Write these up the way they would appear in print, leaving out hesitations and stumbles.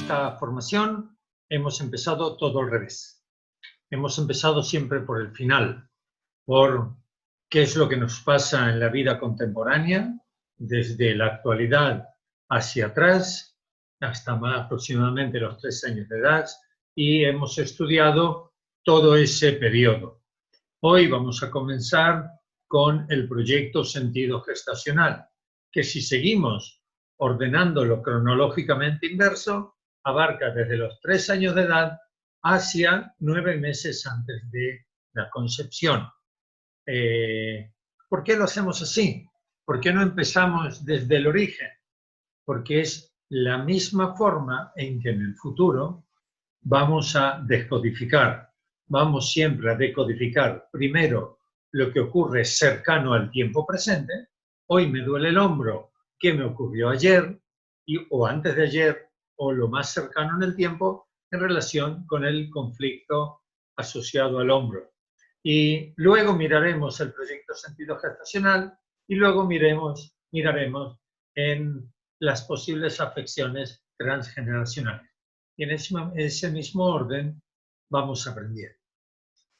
esta formación hemos empezado todo al revés. Hemos empezado siempre por el final, por qué es lo que nos pasa en la vida contemporánea, desde la actualidad hacia atrás, hasta aproximadamente los 3 años de edad, y hemos estudiado todo ese periodo. Hoy vamos a comenzar con el proyecto Sentido Gestacional, que si seguimos ordenándolo cronológicamente inverso, abarca desde los 3 años de edad hacia 9 meses antes de la concepción. ¿Por qué lo hacemos así? ¿Por qué no empezamos desde el origen? Porque es la misma forma en que en el futuro vamos a descodificar. Vamos siempre a decodificar primero lo que ocurre cercano al tiempo presente. Hoy me duele el hombro, ¿qué me ocurrió ayer o antes de ayer o lo más cercano en el tiempo en relación con el conflicto asociado al hombro? Y luego miraremos el proyecto Sentido Gestacional y luego miraremos en las posibles afecciones transgeneracionales. Y en ese mismo orden vamos aprendiendo.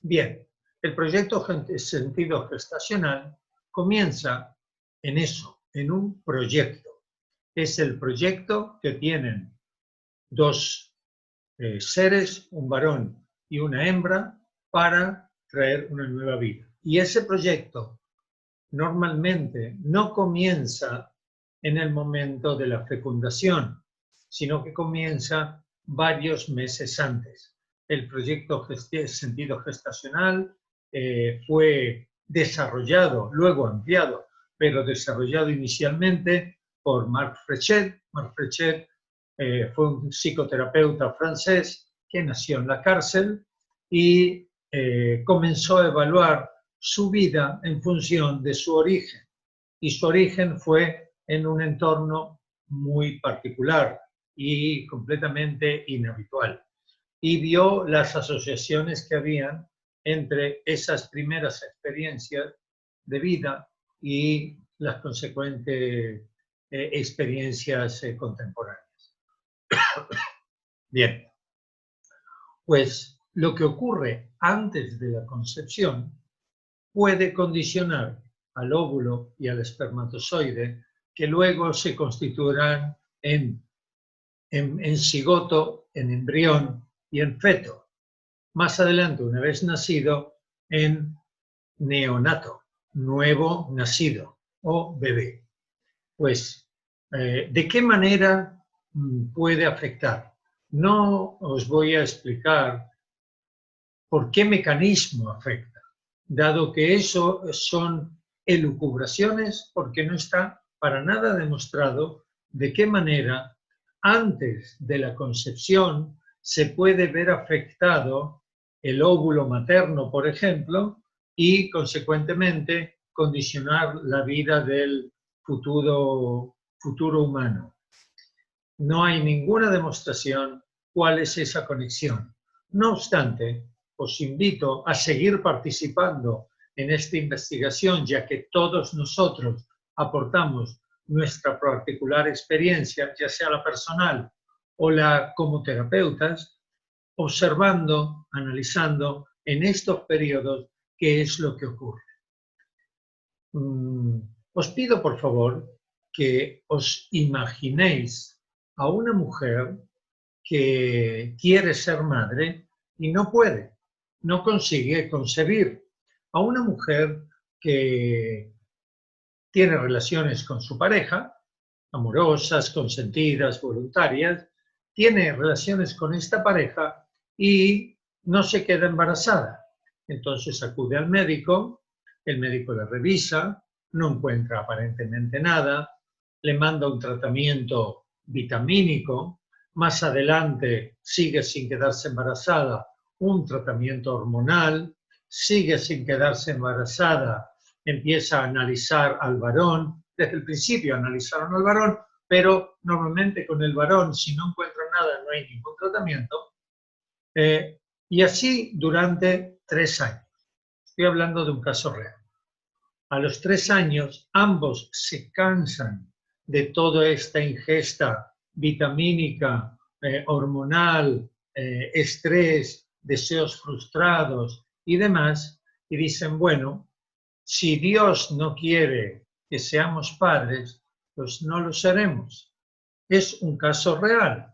Bien, el proyecto Sentido Gestacional comienza en eso, en un proyecto. Es el proyecto que tienen dos seres, un varón y una hembra, para traer una nueva vida. Y ese proyecto normalmente no comienza en el momento de la fecundación, sino que comienza varios meses antes. El proyecto Sentido Gestacional fue desarrollado, luego ampliado, pero desarrollado inicialmente por Marc Frechet. Marc Frechet fue un psicoterapeuta francés que nació en la cárcel y comenzó a evaluar su vida en función de su origen. Y su origen fue en un entorno muy particular y completamente inhabitual. Y vio las asociaciones que habían entre esas primeras experiencias de vida y las consecuentes experiencias contemporáneas. Bien, pues lo que ocurre antes de la concepción puede condicionar al óvulo y al espermatozoide, que luego se constituirán en cigoto, en embrión y en feto. Más adelante, una vez nacido, en neonato, nuevo nacido o bebé. Pues, ¿de qué manera puede afectar? No os voy a explicar por qué mecanismo afecta, dado que eso son elucubraciones, porque no está para nada demostrado de qué manera antes de la concepción se puede ver afectado el óvulo materno, por ejemplo, y consecuentemente condicionar la vida del futuro humano. No hay ninguna demostración cuál es esa conexión. No obstante, os invito a seguir participando en esta investigación, ya que todos nosotros aportamos nuestra particular experiencia, ya sea la personal o la como terapeutas, observando, analizando en estos periodos qué es lo que ocurre. Os pido, por favor, que os imaginéis a una mujer que quiere ser madre y no puede, no consigue concebir. A una mujer que tiene relaciones con su pareja, amorosas, consentidas, voluntarias, tiene relaciones con esta pareja y no se queda embarazada. Entonces acude al médico, el médico la revisa, no encuentra aparentemente nada, le manda un tratamiento vitamínico, más adelante sigue sin quedarse embarazada, un tratamiento hormonal, sigue sin quedarse embarazada, empieza a analizar al varón. Desde el principio analizaron al varón, pero normalmente con el varón, si no encuentran nada, no hay ningún tratamiento. Y así durante 3 años. Estoy hablando de un caso real. A los 3 años, ambos se cansan de toda esta ingesta vitamínica hormonal, estrés, deseos frustrados y demás, y dicen, bueno, si Dios no quiere que seamos padres, pues no lo seremos. Es un caso real.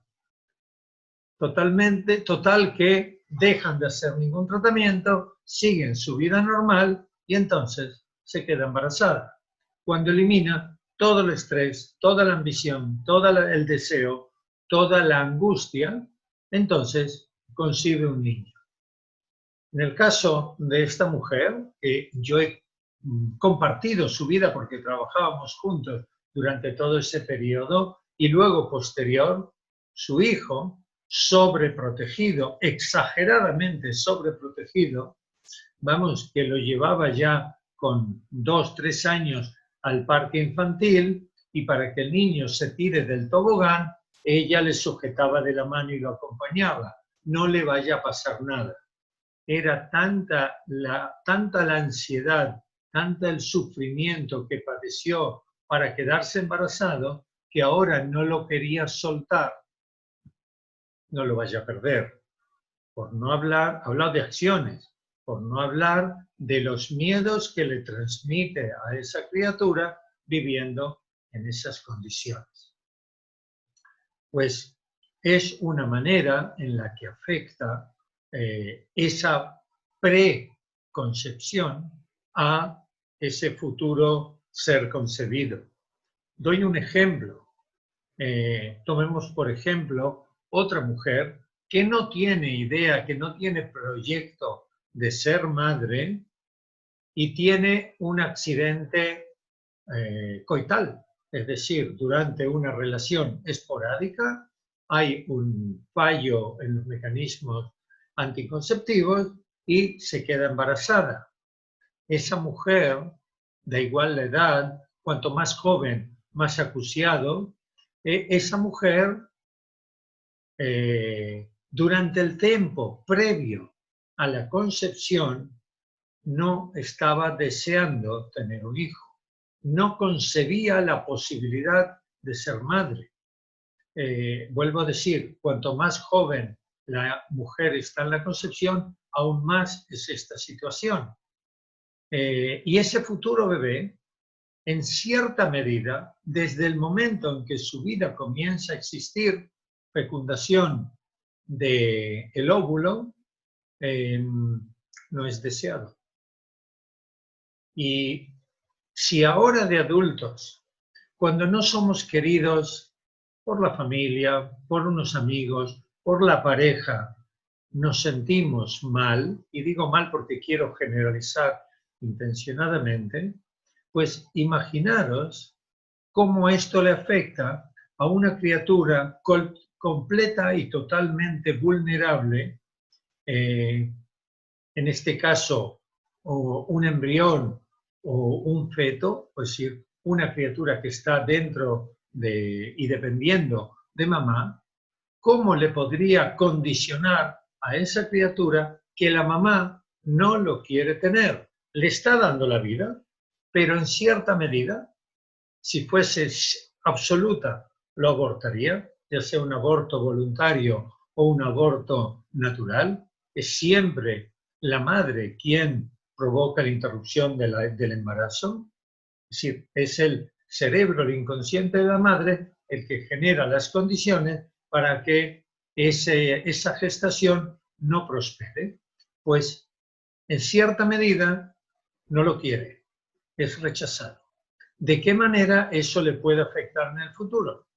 Total que dejan de hacer ningún tratamiento, siguen su vida normal y entonces se queda embarazada. Cuando elimina todo el estrés, toda la ambición, todo el deseo, toda la angustia, entonces concibe un niño. En el caso de esta mujer, yo he compartido su vida porque trabajábamos juntos durante todo ese periodo y luego posterior, su hijo, sobreprotegido, exageradamente sobreprotegido, vamos, que lo llevaba ya con 2, 3 años al parque infantil y para que el niño se tire del tobogán, ella le sujetaba de la mano y lo acompañaba. No le vaya a pasar nada. Era tanta la ansiedad, tanta el sufrimiento que padeció para quedarse embarazado, que ahora no lo quería soltar. No lo vaya a perder. Por no hablar de acciones, por no hablar de los miedos que le transmite a esa criatura viviendo en esas condiciones. Pues es una manera en la que afecta esa preconcepción a ese futuro ser concebido. Doy un ejemplo. Tomemos, por ejemplo, otra mujer que no tiene idea, que no tiene proyecto de ser madre y tiene un accidente coital, es decir, durante una relación esporádica hay un fallo en los mecanismos anticonceptivos y se queda embarazada. Esa mujer, da igual la edad, cuanto más joven, más acuciado, esa mujer durante el tiempo previo a la concepción no estaba deseando tener un hijo, no concebía la posibilidad de ser madre. Vuelvo a decir, cuanto más joven la mujer está en la concepción, aún más es esta situación. Y ese futuro bebé, en cierta medida, desde el momento en que su vida comienza a existir, fecundación del óvulo, no es deseado. Y si ahora de adultos, cuando no somos queridos por la familia, por unos amigos, por la pareja, nos sentimos mal, y digo mal porque quiero generalizar intencionadamente, pues imaginaros cómo esto le afecta a una criatura completa y totalmente vulnerable, en este caso, o un embrión o un feto, es decir, una criatura que está dentro y dependiendo de mamá, ¿cómo le podría condicionar a esa criatura que la mamá no lo quiere tener? Le está dando la vida, pero en cierta medida, si fuese absoluta, lo abortaría, ya sea un aborto voluntario o un aborto natural. Es siempre la madre quien provoca la interrupción del embarazo. Es decir, es el cerebro, el inconsciente de la madre, el que genera las condiciones para que esa gestación no prospere. Pues, en cierta medida, no lo quiere, es rechazado. ¿De qué manera eso le puede afectar en el futuro?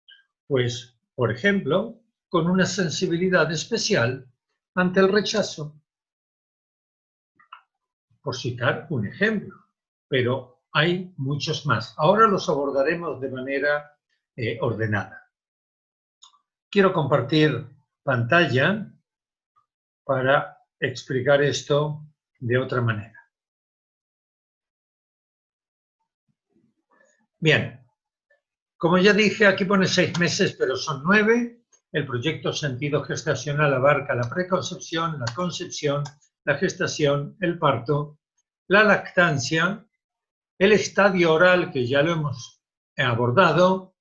Pues, por ejemplo, con una sensibilidad especial ante el rechazo. Por citar un ejemplo, pero hay muchos más. Ahora los abordaremos de manera ordenada. Quiero compartir pantalla para explicar esto de otra manera. Bien, como ya dije, aquí pone 6 meses, pero son 9. El proyecto Sentido Gestacional abarca la preconcepción, la concepción, la gestación, el parto, la lactancia, el estadio oral, que ya lo hemos abordado,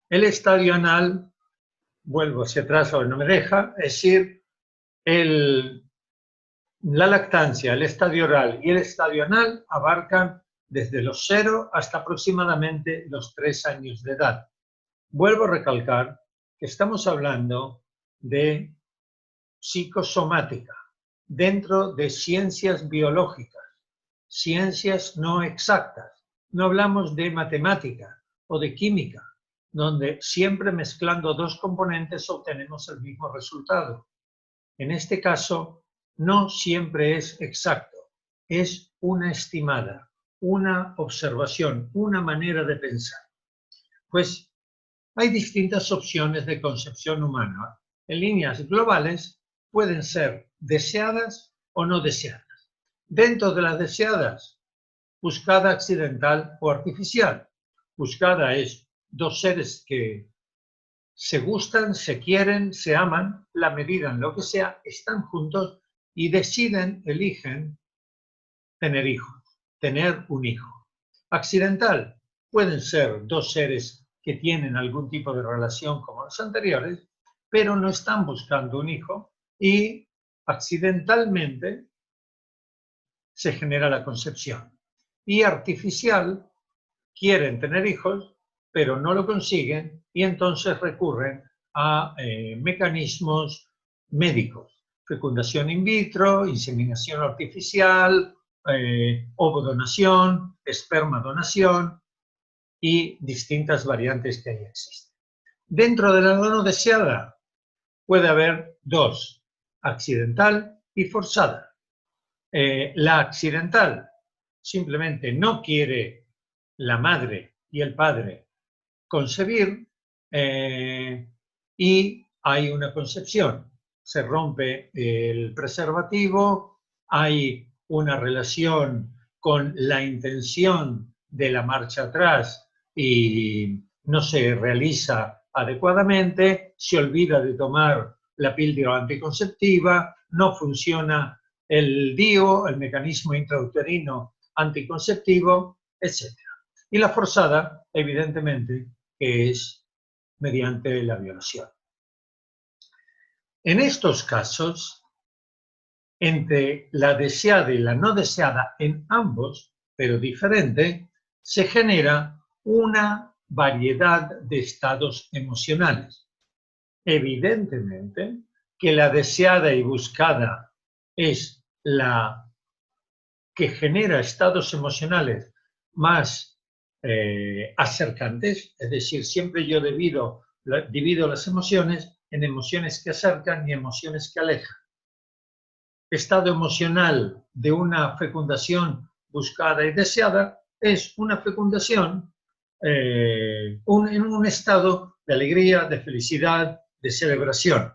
el estadio anal, vuelvo hacia atrás o no me deja, es decir, la lactancia, el estadio oral y el estadio anal abarcan desde los 0 hasta aproximadamente los 3 años de edad. Vuelvo a recalcar que estamos hablando de psicosomática dentro de ciencias biológicas, ciencias no exactas. No hablamos de matemática o de química, donde siempre mezclando dos componentes obtenemos el mismo resultado. En este caso, no siempre es exacto, es una estimada, una observación, una manera de pensar. Pues hay distintas opciones de concepción humana. En líneas globales pueden ser deseadas o no deseadas. Dentro de las deseadas, buscada accidental o artificial. Buscada es dos seres que se gustan, se quieren, se aman, la medida en lo que sea, están juntos y deciden, eligen tener hijos, tener un hijo. Accidental pueden ser dos seres que tienen algún tipo de relación como los anteriores, pero no están buscando un hijo y accidentalmente se genera la concepción. Y artificial, quieren tener hijos, pero no lo consiguen y entonces recurren a mecanismos médicos, fecundación in vitro, inseminación artificial, ovodonación, espermadonación y distintas variantes que ahí existen. Dentro de la no deseada puede haber dos, accidental y forzada. La accidental simplemente no quiere la madre y el padre concebir y hay una concepción. Se rompe el preservativo, hay una relación con la intención de la marcha atrás y no se realiza adecuadamente, se olvida de tomar la píldora anticonceptiva, no funciona el DIU, el mecanismo intrauterino anticonceptivo, etc. Y la forzada, evidentemente, que es mediante la violación. En estos casos, entre la deseada y la no deseada, en ambos, pero diferente, se genera una variedad de estados emocionales. Evidentemente que la deseada y buscada es la que genera estados emocionales más acercantes, es decir, siempre yo divido las emociones en emociones que acercan y emociones que alejan. Estado emocional de una fecundación buscada y deseada es una fecundación en un estado de alegría, de felicidad, de celebración.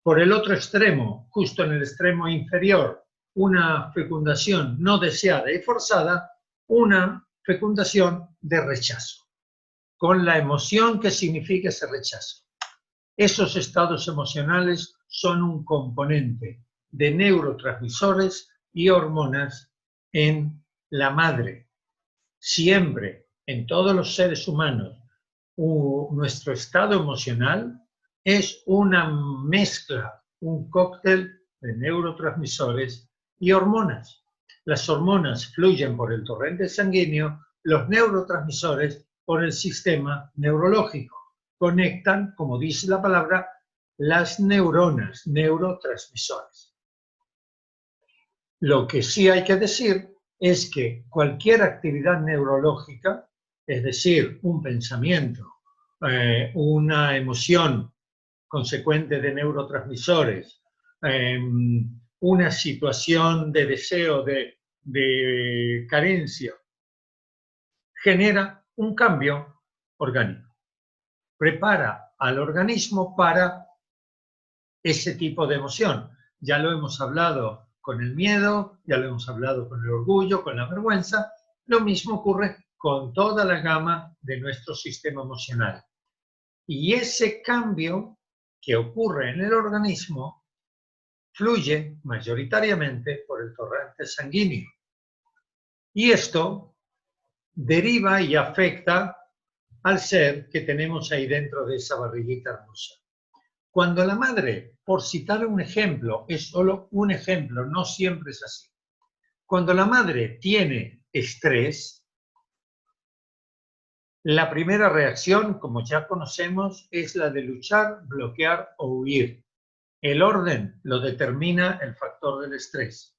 Por el otro extremo, justo en el extremo inferior, una fecundación no deseada y forzada, una fecundación de rechazo, con la emoción que significa ese rechazo. Esos estados emocionales son un componente de neurotransmisores y hormonas en la madre. Siempre, en todos los seres humanos, nuestro estado emocional es una mezcla, un cóctel de neurotransmisores y hormonas. Las hormonas fluyen por el torrente sanguíneo, los neurotransmisores por el sistema neurológico. Conectan, como dice la palabra, las neuronas, neurotransmisores. Lo que sí hay que decir es que cualquier actividad neurológica, es decir, un pensamiento, una emoción consecuente de neurotransmisores, una situación de deseo, de carencia, genera un cambio orgánico. Prepara al organismo para ese tipo de emoción. Ya lo hemos hablado con el miedo, ya lo hemos hablado con el orgullo, con la vergüenza. Lo mismo ocurre con toda la gama de nuestro sistema emocional. Y ese cambio que ocurre en el organismo fluye mayoritariamente por el torrente sanguíneo. Y esto deriva y afecta al ser que tenemos ahí dentro de esa barriguita hermosa. Cuando la madre, por citar un ejemplo, es solo un ejemplo, no siempre es así. Cuando la madre tiene estrés, la primera reacción, como ya conocemos, es la de luchar, bloquear o huir. El orden lo determina el factor del estrés.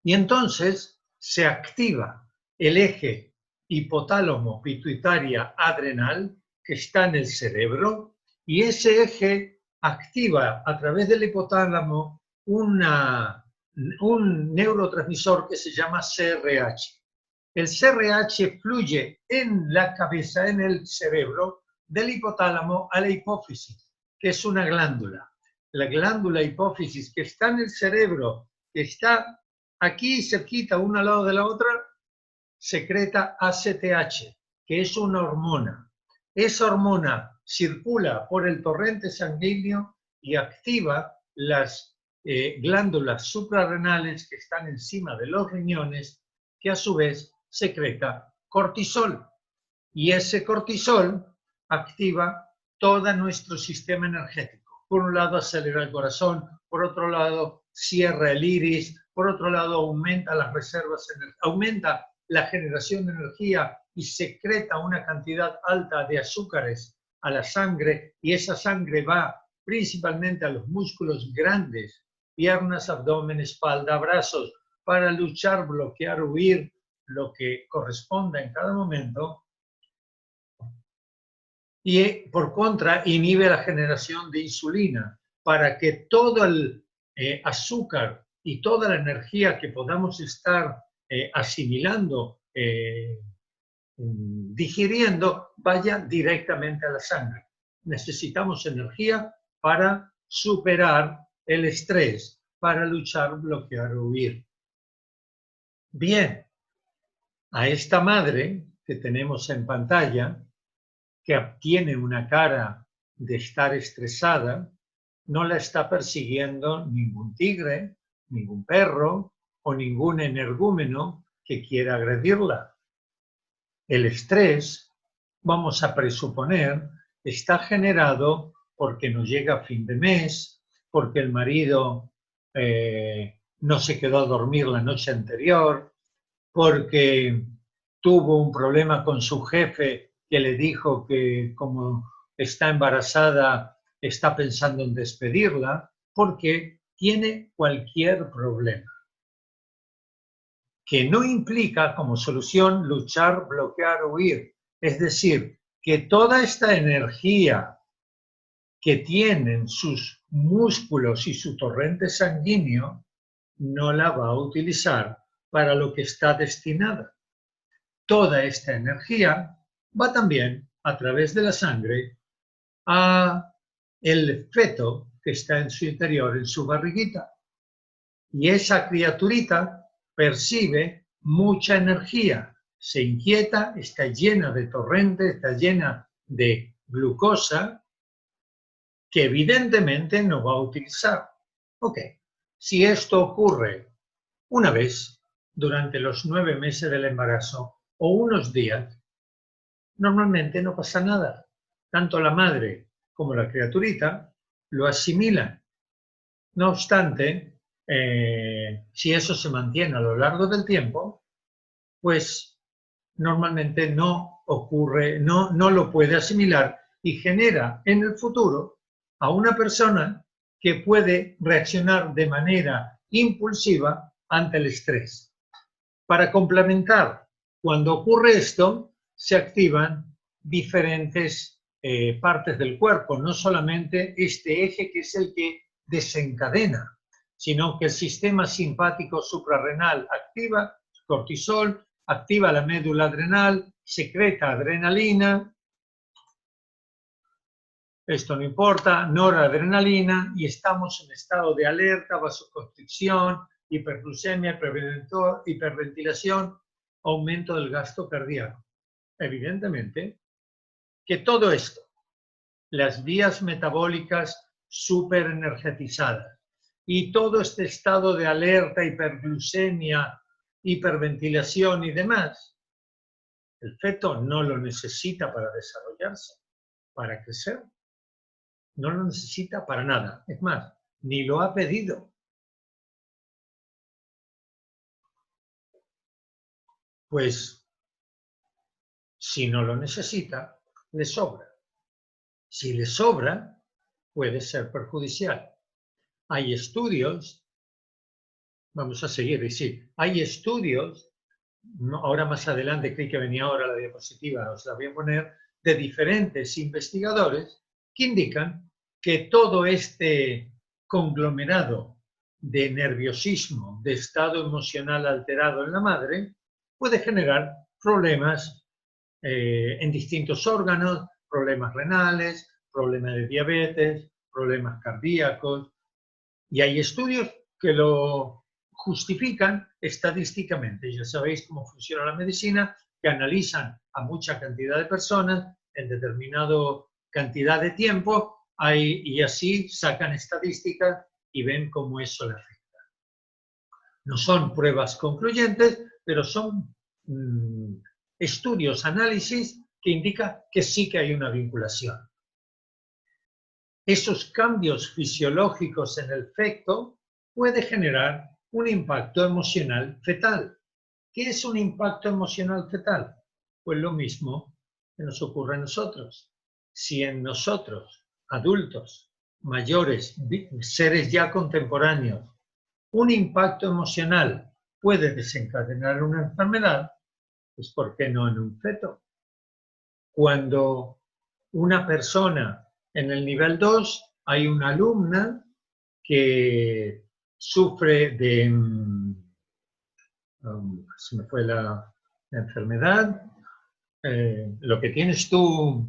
Y entonces se activa el eje hipotálamo pituitaria adrenal que está en el cerebro y ese eje activa a través del hipotálamo un neurotransmisor que se llama CRH. El CRH fluye en la cabeza, en el cerebro, del hipotálamo a la hipófisis, que es una glándula. La glándula hipófisis que está en el cerebro, que está aquí cerquita, una al lado de la otra, secreta ACTH, que es una hormona. Esa hormona circula por el torrente sanguíneo y activa las glándulas suprarrenales que están encima de los riñones, que a su vez secreta cortisol. Y ese cortisol activa todo nuestro sistema energético. Por un lado acelera el corazón, por otro lado cierra el iris, por otro lado aumenta las reservas, aumenta la generación de energía y secreta una cantidad alta de azúcares a la sangre y esa sangre va principalmente a los músculos grandes, piernas, abdomen, espalda, brazos, para luchar, bloquear, huir, lo que corresponda en cada momento. Y por contra inhibe la generación de insulina para que todo el azúcar y toda la energía que podamos estar asimilando, digiriendo, vaya directamente a la sangre. Necesitamos energía para superar el estrés, para luchar, bloquear o huir. Bien, a esta madre que tenemos en pantalla, que tiene una cara de estar estresada, no la está persiguiendo ningún tigre, ningún perro o ningún energúmeno que quiera agredirla. El estrés, vamos a presuponer, está generado porque no llega fin de mes, porque el marido no se quedó a dormir la noche anterior, porque tuvo un problema con su jefe que le dijo que como está embarazada está pensando en despedirla, porque tiene cualquier problema que no implica como solución luchar, bloquear o huir. Es decir, que toda esta energía que tienen sus músculos y su torrente sanguíneo no la va a utilizar para lo que está destinada. Toda esta energía va también a través de la sangre a el feto que está en su interior, en su barriguita. Y esa criaturita percibe mucha energía, se inquieta, está llena de torrente, está llena de glucosa, que evidentemente no va a utilizar. Ok, si esto ocurre una vez durante los 9 meses del embarazo o unos días, normalmente no pasa nada. Tanto la madre como la criaturita lo asimilan. No obstante, si eso se mantiene a lo largo del tiempo, pues normalmente no ocurre, no lo puede asimilar y genera en el futuro a una persona que puede reaccionar de manera impulsiva ante el estrés. Para complementar, cuando ocurre esto, se activan diferentes partes del cuerpo, no solamente este eje que es el que desencadena, sino que el sistema simpático suprarrenal activa cortisol, activa la médula adrenal, secreta adrenalina, esto no importa, noradrenalina, y estamos en estado de alerta, vasoconstricción, hiperglucemia, hiperventilación, aumento del gasto cardíaco. Evidentemente que todo esto, las vías metabólicas superenergetizadas y todo este estado de alerta, hiperglucemia, hiperventilación y demás, El feto no lo necesita para desarrollarse, para crecer. No lo necesita para nada. Es más, ni lo ha pedido. Pues, si no lo necesita, le sobra. Si le sobra, puede ser perjudicial. Hay estudios, vamos a seguir, sí, hay estudios, ahora más adelante, creí que venía ahora la diapositiva, os la voy a poner, de diferentes investigadores que indican que todo este conglomerado de nerviosismo, de estado emocional alterado en la madre, puede generar problemas en distintos órganos, problemas renales, problemas de diabetes, problemas cardíacos, y hay estudios que lo justifican estadísticamente. Ya sabéis cómo funciona la medicina, que analizan a mucha cantidad de personas en determinada cantidad de tiempo y así sacan estadísticas y ven cómo eso le afecta. No son pruebas concluyentes, pero son estudios, análisis que indican que sí que hay una vinculación. Esos cambios fisiológicos en el feto pueden generar un impacto emocional fetal. ¿Qué es un impacto emocional fetal? Pues lo mismo que nos ocurre a nosotros. Si en nosotros, adultos, mayores, seres ya contemporáneos, un impacto emocional puede desencadenar una enfermedad, pues ¿por qué no en un feto? Cuando una persona en el nivel 2, hay una alumna que sufre de, se me fue la enfermedad, lo que tienes tú,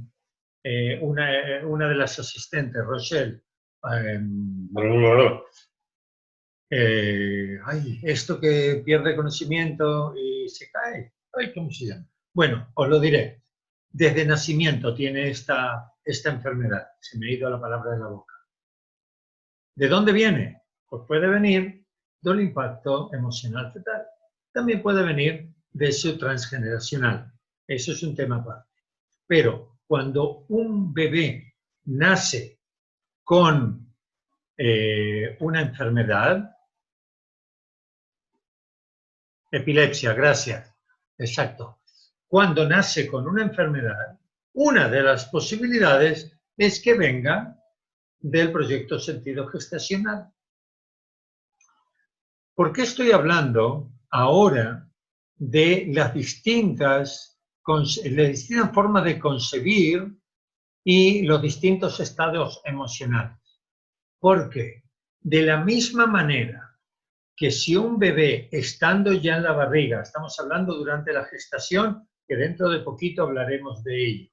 una de las asistentes, Rochelle, esto que pierde conocimiento y se cae, ¿cómo se llama? Bueno, os lo diré. Desde nacimiento tiene esta enfermedad. Se me ha ido la palabra de la boca. ¿De dónde viene? Pues puede venir del impacto emocional fetal. También puede venir de su transgeneracional. Eso es un tema aparte. Pero cuando un bebé nace con una enfermedad, epilepsia, gracias, exacto. Cuando nace con una enfermedad, una de las posibilidades es que venga del proyecto sentido gestacional. ¿Por qué estoy hablando ahora de las distintas formas de concebir y los distintos estados emocionales? Porque de la misma manera que si un bebé estando ya en la barriga, estamos hablando durante la gestación, que dentro de poquito hablaremos de ello,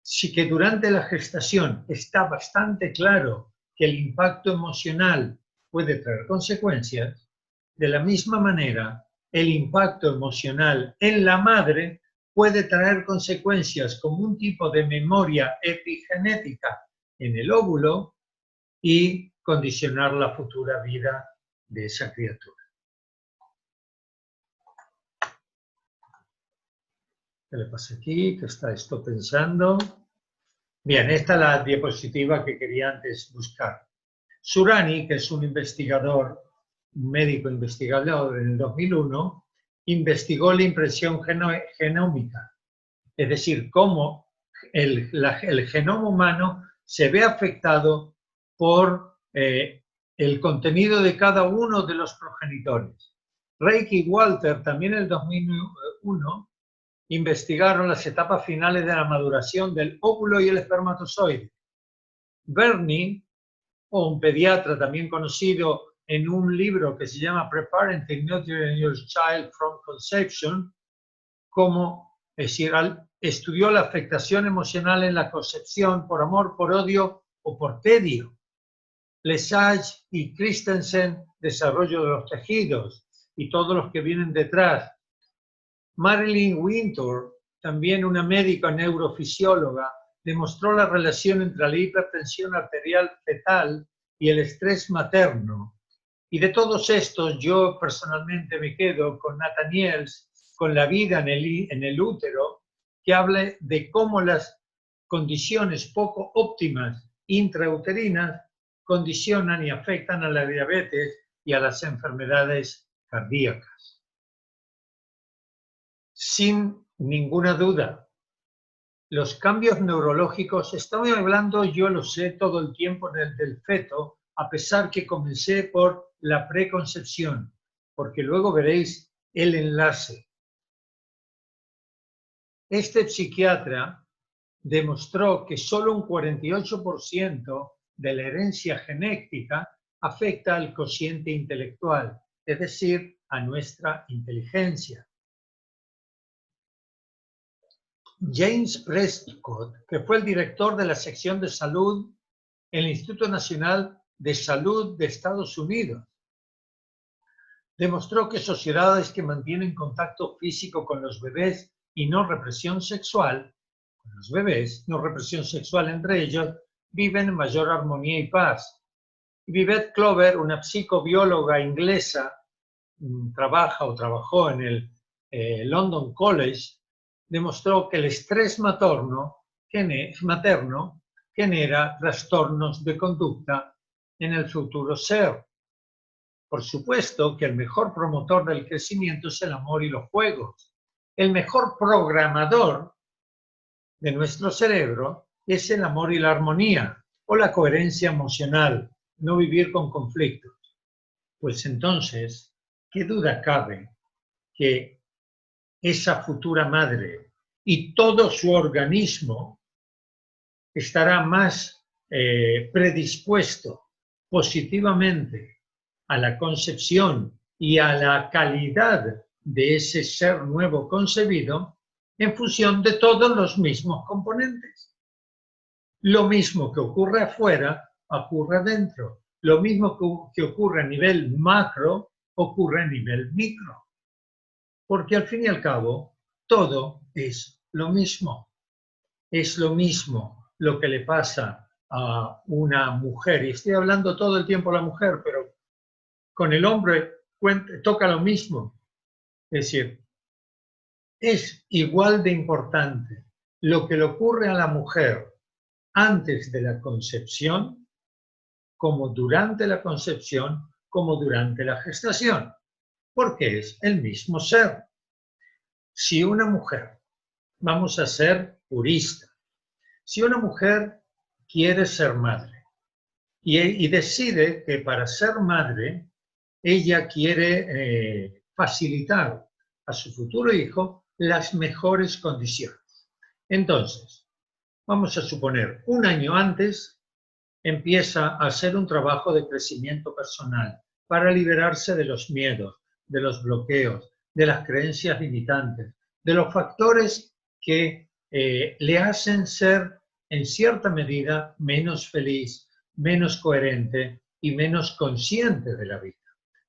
sí que durante la gestación está bastante claro que el impacto emocional puede traer consecuencias, de la misma manera el impacto emocional en la madre puede traer consecuencias como un tipo de memoria epigenética en el óvulo y condicionar la futura vida de esa criatura. ¿Qué le pasa aquí? ¿Qué está esto pensando? Bien, esta es la diapositiva que quería antes buscar. Surani, que es un investigador, un médico investigador en el 2001, investigó la impresión genómica, es decir, cómo el genoma humano se ve afectado por el contenido de cada uno de los progenitores. Reiki y Walter, también en el 2001, investigaron las etapas finales de la maduración del óvulo y el espermatozoide. Bernie, un pediatra también conocido en un libro que se llama Preparenting Nurturing Your Child from Conception, estudió la afectación emocional en la concepción por amor, por odio o por tedio. Lesage y Christensen, desarrollo de los tejidos y todos los que vienen detrás. Marilyn Winter, también una médica neurofisióloga, demostró la relación entre la hipertensión arterial fetal y el estrés materno. Y de todos estos, yo personalmente me quedo con Nathaniel, con la vida en el útero, que hable de cómo las condiciones poco óptimas intrauterinas condicionan y afectan a la diabetes y a las enfermedades cardíacas. Sin ninguna duda, los cambios neurológicos, estoy hablando, yo lo sé, todo el tiempo del feto, a pesar que comencé por la preconcepción, porque luego veréis el enlace. Este psiquiatra demostró que solo un 48% de la herencia genética afecta al cociente intelectual, es decir, a nuestra inteligencia. James Prescott, que fue el director de la sección de salud en el Instituto Nacional de Salud de Estados Unidos, demostró que sociedades que mantienen contacto físico con los bebés y no represión sexual, con los bebés, no represión sexual entre ellos, viven en mayor armonía y paz. Y Vivette Clover, una psicobióloga inglesa, trabajó en el London College, demostró que el estrés materno genera trastornos de conducta en el futuro ser. Por supuesto que el mejor promotor del crecimiento es el amor y los juegos. El mejor programador de nuestro cerebro es el amor y la armonía o la coherencia emocional, no vivir con conflictos. Pues entonces, ¿qué duda cabe que esa futura madre y todo su organismo estará más predispuesto positivamente a la concepción y a la calidad de ese ser nuevo concebido en función de todos los mismos componentes? Lo mismo que ocurre afuera, ocurre adentro. Lo mismo que ocurre a nivel macro, ocurre a nivel micro. Porque al fin y al cabo, todo es lo mismo. Es lo mismo lo que le pasa a una mujer. Y estoy hablando todo el tiempo de la mujer, pero con el hombre toca lo mismo. Es decir, es igual de importante lo que le ocurre a la mujer antes de la concepción, como durante la concepción, como durante la gestación, porque es el mismo ser. Si una mujer, vamos a ser puristas, si una mujer quiere ser madre y decide que para ser madre ella quiere facilitar a su futuro hijo las mejores condiciones. Entonces, vamos a suponer, un año antes empieza a hacer un trabajo de crecimiento personal para liberarse de los miedos, de los bloqueos, de las creencias limitantes, de los factores que le hacen ser en cierta medida menos feliz, menos coherente y menos consciente de la vida.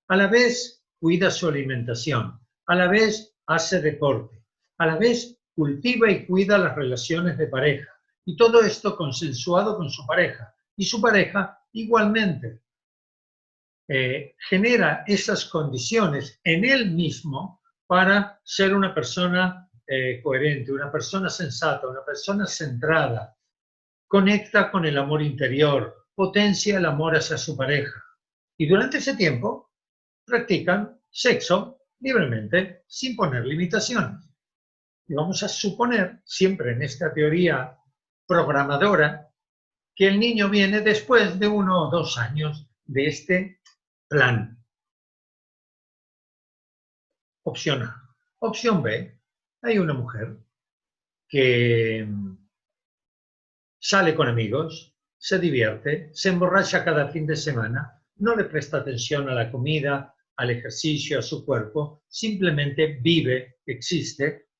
A la vez cuida su alimentación, a la vez hace deporte, a la vez cultiva y cuida las relaciones de pareja. Y todo esto consensuado con su pareja. Y su pareja igualmente genera esas condiciones en él mismo para ser una persona coherente, una persona sensata, una persona centrada. Conecta con el amor interior, potencia el amor hacia su pareja. Y durante ese tiempo practican sexo libremente, sin poner limitaciones. Y vamos a suponer, siempre en esta teoría programadora, que el niño viene después de 1 o 2 años de este plan. Opción A. Opción B. Hay una mujer que sale con amigos, se divierte, se emborracha cada fin de semana, no le presta atención a la comida, al ejercicio, a su cuerpo, simplemente vive, existe,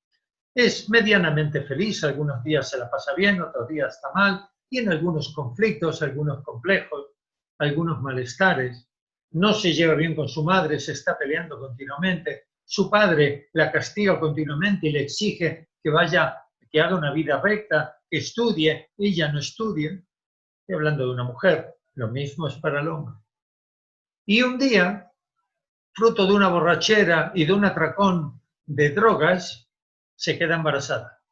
es medianamente feliz, algunos días se la pasa bien, otros días está mal, tiene algunos conflictos, algunos complejos, algunos malestares, no se lleva bien con su madre, se está peleando continuamente, su padre la castiga continuamente y le exige que haga una vida recta, que estudie, ella no estudia. Estoy hablando de una mujer, lo mismo es para el hombre. Y un día, fruto de una borrachera y de un atracón de drogas, se queda embarazada.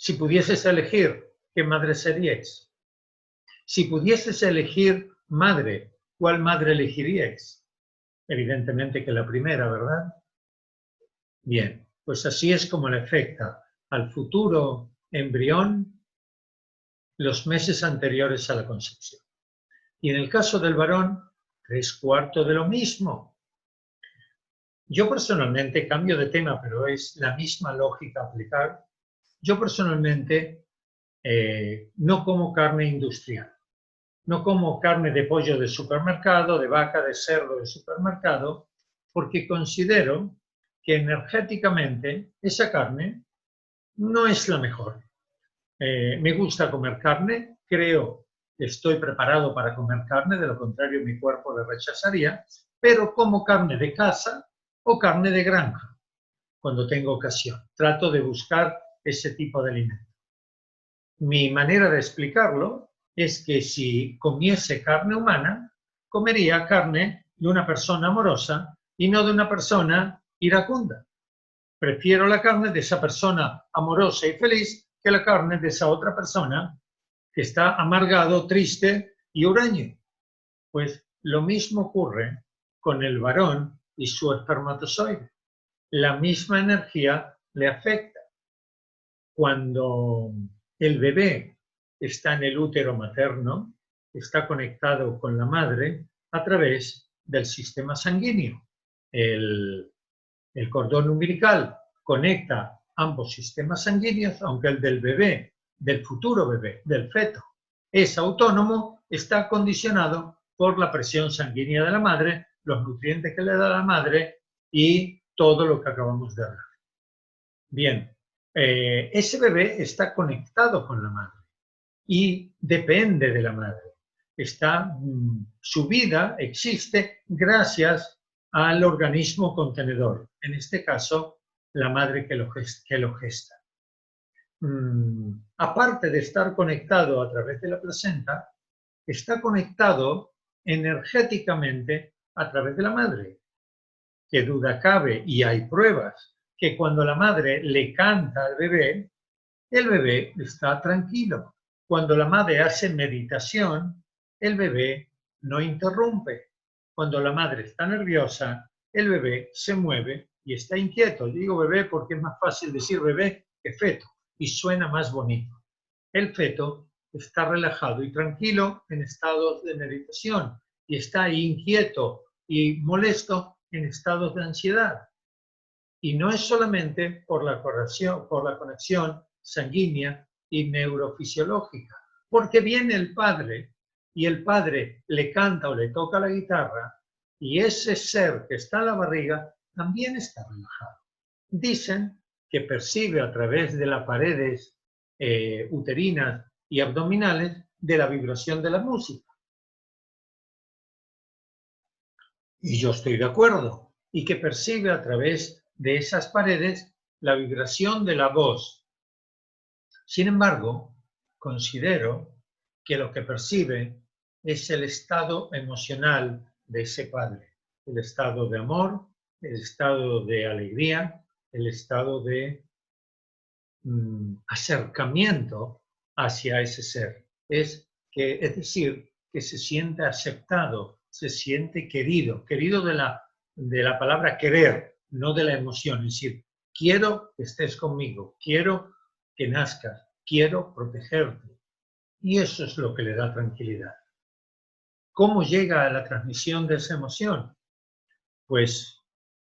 Si pudieses elegir, ¿qué madre seríais? Si pudieses elegir madre, ¿cuál madre elegiríais? Evidentemente que la primera, ¿verdad? Bien, pues así es como le afecta al futuro embrión los meses anteriores a la concepción. Y en el caso del varón, 3/4 de lo mismo. Yo personalmente, cambio de tema, pero es la misma lógica a aplicar. Yo personalmente no como carne industrial. No como carne de pollo de supermercado, de vaca, de cerdo de supermercado, porque considero que energéticamente esa carne no es la mejor. Me gusta comer carne, creo que estoy preparado para comer carne, de lo contrario mi cuerpo le rechazaría, pero como carne de casa o carne de granja cuando tengo ocasión. Trato de buscar ese tipo de alimento. Mi manera de explicarlo es que si comiese carne humana, comería carne de una persona amorosa y no de una persona iracunda. Prefiero la carne de esa persona amorosa y feliz que la carne de esa otra persona que está amargado, triste y huraño. Pues lo mismo ocurre con el varón y su espermatozoide. La misma energía le afecta. Cuando el bebé está en el útero materno, está conectado con la madre a través del sistema sanguíneo. El cordón umbilical conecta ambos sistemas sanguíneos, aunque el del bebé, del futuro bebé, del feto, es autónomo, está condicionado por la presión sanguínea de la madre, los nutrientes que le da la madre y todo lo que acabamos de hablar. Bien, ese bebé está conectado con la madre y depende de la madre. Su vida existe gracias al organismo contenedor, en este caso, la madre que lo gesta. Aparte de estar conectado a través de la placenta, está conectado energéticamente a través de la madre. Qué duda cabe, y hay pruebas, que cuando la madre le canta al bebé, el bebé está tranquilo. Cuando la madre hace meditación, el bebé no interrumpe. Cuando la madre está nerviosa, el bebé se mueve y está inquieto. Yo digo bebé porque es más fácil decir bebé que feto y suena más bonito. El feto está relajado y tranquilo en estados de meditación y está inquieto y molesto en estados de ansiedad. Y no es solamente por la conexión sanguínea y neurofisiológica, porque viene el padre y el padre le canta o le toca la guitarra y ese ser que está en la barriga también está relajado. Dicen que percibe a través de las paredes uterinas y abdominales de la vibración de la música. Y yo estoy de acuerdo. Y que percibe a través de esas paredes la vibración de la voz. Sin embargo, considero que lo que percibe es el estado emocional de ese padre, el estado de amor, el estado de alegría, el estado de acercamiento hacia ese ser. Es decir, que se siente aceptado, se siente querido, querido de la palabra querer, no de la emoción. Es decir, quiero que estés conmigo, quiero que nazcas, quiero protegerte. Y eso es lo que le da tranquilidad. ¿Cómo llega a la transmisión de esa emoción? Pues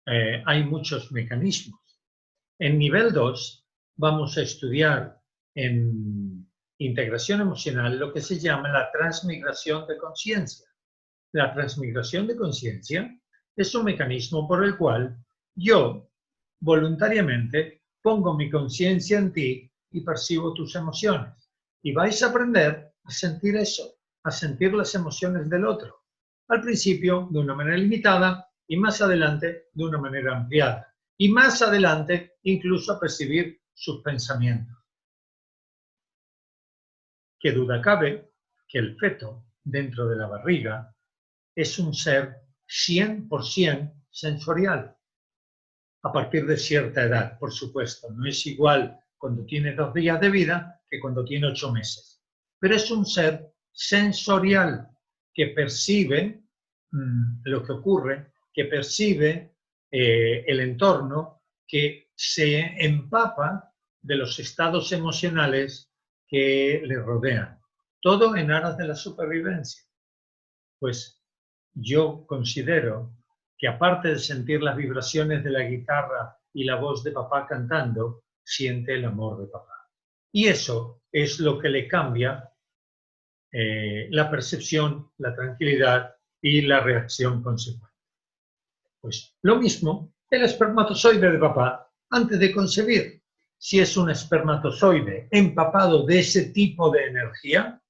hay muchos mecanismos. En nivel 2 vamos a estudiar en integración emocional lo que se llama la transmigración de conciencia. La transmigración de conciencia es un mecanismo por el cual yo voluntariamente pongo mi conciencia en ti y percibo tus emociones. Y vais a aprender a sentir eso, a sentir las emociones del otro. Al principio de una manera limitada y más adelante de una manera ampliada. Y más adelante incluso a percibir sus pensamientos. Qué duda cabe que el feto dentro de la barriga es un ser 100% sensorial. A partir de cierta edad, por supuesto. No es igual cuando tiene 2 días de vida que cuando tiene 8 meses. Pero es un ser sensorial que percibe lo que ocurre, que percibe el entorno, que se empapa de los estados emocionales que le rodean. Todo en aras de la supervivencia. Pues yo considero que aparte de sentir las vibraciones de la guitarra y la voz de papá cantando, siente el amor de papá. Y eso es lo que le cambia la percepción, la tranquilidad y la reacción consecuente. Pues lo mismo el espermatozoide de papá antes de concebir. Si es un espermatozoide empapado de ese tipo de energía,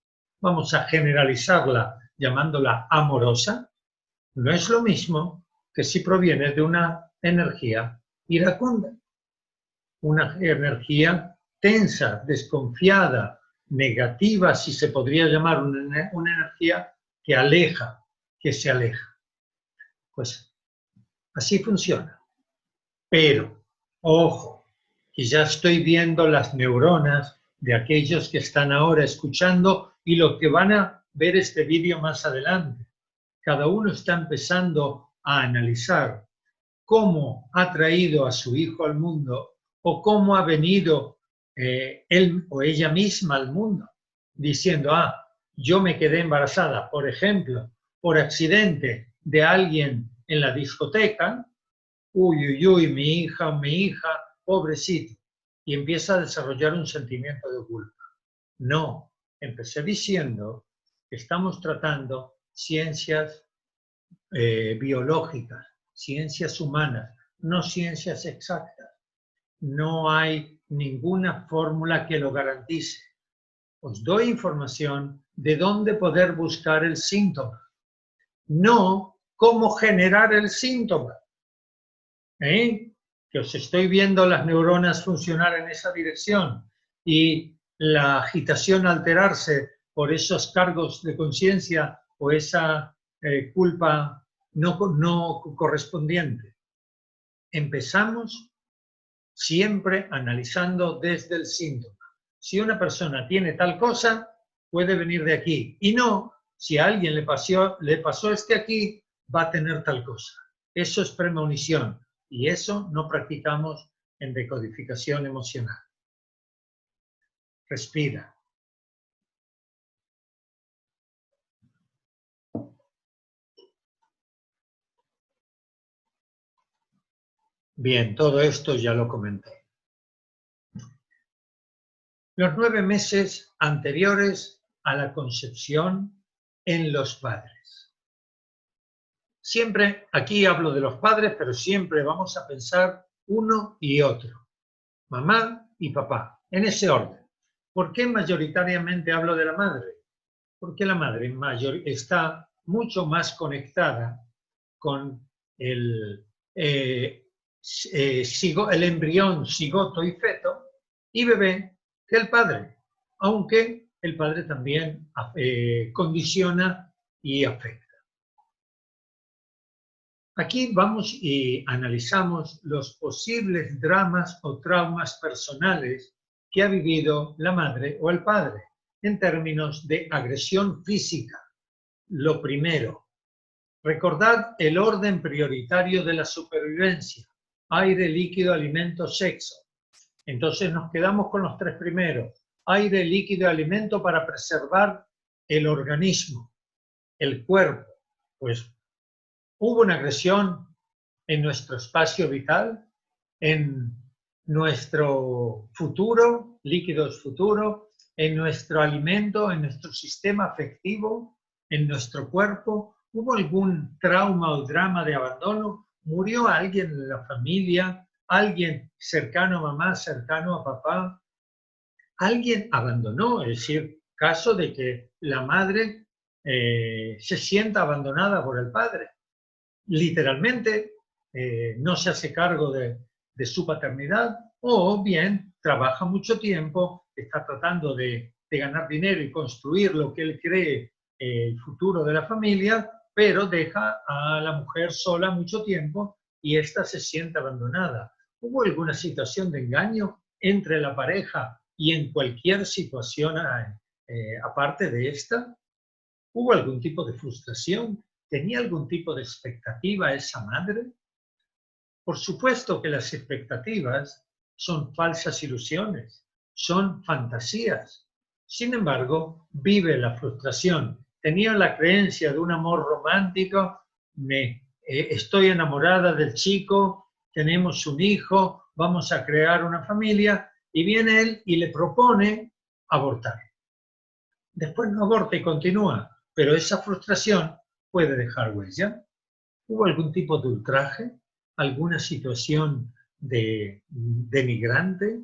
vamos a generalizarla llamándola amorosa, no es lo mismo que si proviene de una energía iracunda, una energía tensa, desconfiada, negativa, si se podría llamar una energía que aleja, que se aleja. Pues así funciona. Pero, ojo, que ya estoy viendo las neuronas de aquellos que están ahora escuchando y los que van a ver este vídeo más adelante. Cada uno está empezando a analizar cómo ha traído a su hijo al mundo o cómo ha venido él o ella misma al mundo, diciendo, yo me quedé embarazada, por ejemplo, por accidente de alguien en la discoteca, mi hija, pobrecito, y empieza a desarrollar un sentimiento de culpa. No, empecé diciendo que estamos tratando ciencias biológicas, ciencias humanas, no ciencias exactas. No hay ninguna fórmula que lo garantice. Os doy información de dónde poder buscar el síntoma, no cómo generar el síntoma. Que os estoy viendo las neuronas funcionar en esa dirección y la agitación alterarse por esos cargos de conciencia o esa culpa no correspondiente. Empezamos siempre analizando desde el síntoma. Si una persona tiene tal cosa, puede venir de aquí. Y no, si a alguien le pasó aquí, va a tener tal cosa. Eso es premonición. Y eso no practicamos en decodificación emocional. Respira. Bien, todo esto ya lo comenté. Los 9 meses anteriores a la concepción en los padres. Siempre, aquí hablo de los padres, pero siempre vamos a pensar uno y otro. Mamá y papá, en ese orden. ¿Por qué mayoritariamente hablo de la madre? Porque la madre está mucho más conectada con el embrión, cigoto y feto y bebé que el padre, aunque el padre también condiciona y afecta. Aquí vamos y analizamos los posibles dramas o traumas personales que ha vivido la madre o el padre en términos de agresión física. Lo primero, recordad el orden prioritario de la supervivencia: aire, líquido, alimento, sexo. Entonces nos quedamos con los 3 primeros: aire, líquido, alimento, para preservar el organismo, el cuerpo. Pues hubo una agresión en nuestro espacio vital, en nuestro futuro, líquidos futuro, en nuestro alimento, en nuestro sistema afectivo, en nuestro cuerpo. ¿Hubo algún trauma o drama de abandono? ¿Murió alguien en la familia? ¿Alguien cercano a mamá, cercano a papá? ¿Alguien abandonó? Es decir, caso de que la madre se sienta abandonada por el padre. Literalmente no se hace cargo de su paternidad, o bien trabaja mucho tiempo, está tratando de ganar dinero y construir lo que él cree el futuro de la familia, pero deja a la mujer sola mucho tiempo y ésta se siente abandonada. ¿Hubo alguna situación de engaño? entre la pareja y en cualquier situación aparte de esta? ¿Hubo algún tipo de frustración? ¿Tenía algún tipo de expectativa esa madre? Por supuesto que las expectativas son falsas ilusiones, son fantasías. Sin embargo, vive la frustración. Tenía la creencia de un amor romántico, estoy enamorada del chico, tenemos un hijo, vamos a crear una familia, y viene él y le propone abortar. Después no aborta y continúa, pero esa frustración puede dejar huella. ¿Hubo algún tipo de ultraje? ¿Alguna situación de denigrante?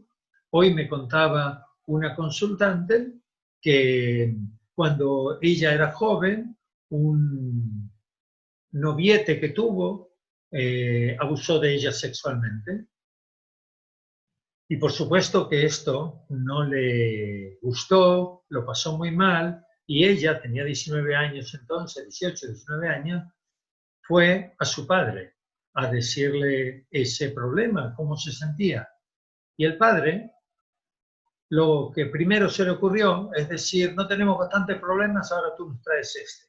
Hoy me contaba una consultante que cuando ella era joven, un noviete que tuvo abusó de ella sexualmente. Y por supuesto que esto no le gustó, lo pasó muy mal, y ella tenía 19 años entonces, 18, 19 años, fue a su padre a decirle ese problema, cómo se sentía. Y el padre, lo que primero se le ocurrió es decir, no tenemos bastantes problemas, ahora tú nos traes este.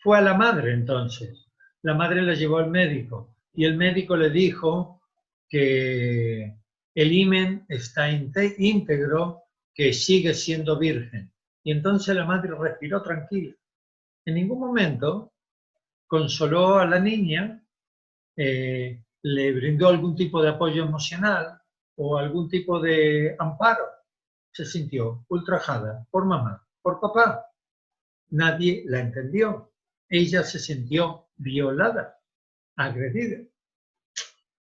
Fue a la madre entonces. La madre la llevó al médico y el médico le dijo que el himen está íntegro, que sigue siendo virgen. Y entonces la madre respiró tranquila. En ningún momento consoló a la niña, le brindó algún tipo de apoyo emocional o algún tipo de amparo. Se sintió ultrajada por mamá, por papá. Nadie la entendió. Ella se sintió violada, agredida.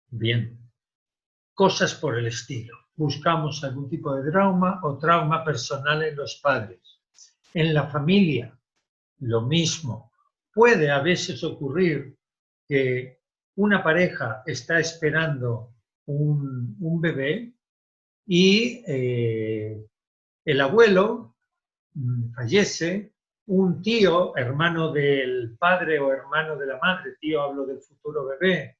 Bien, cosas por el estilo. Buscamos algún tipo de trauma o trauma personal en los padres. En la familia, lo mismo. Puede a veces ocurrir que una pareja está esperando un bebé y el abuelo fallece, un tío, hermano del padre o hermano de la madre, tío hablo del futuro bebé,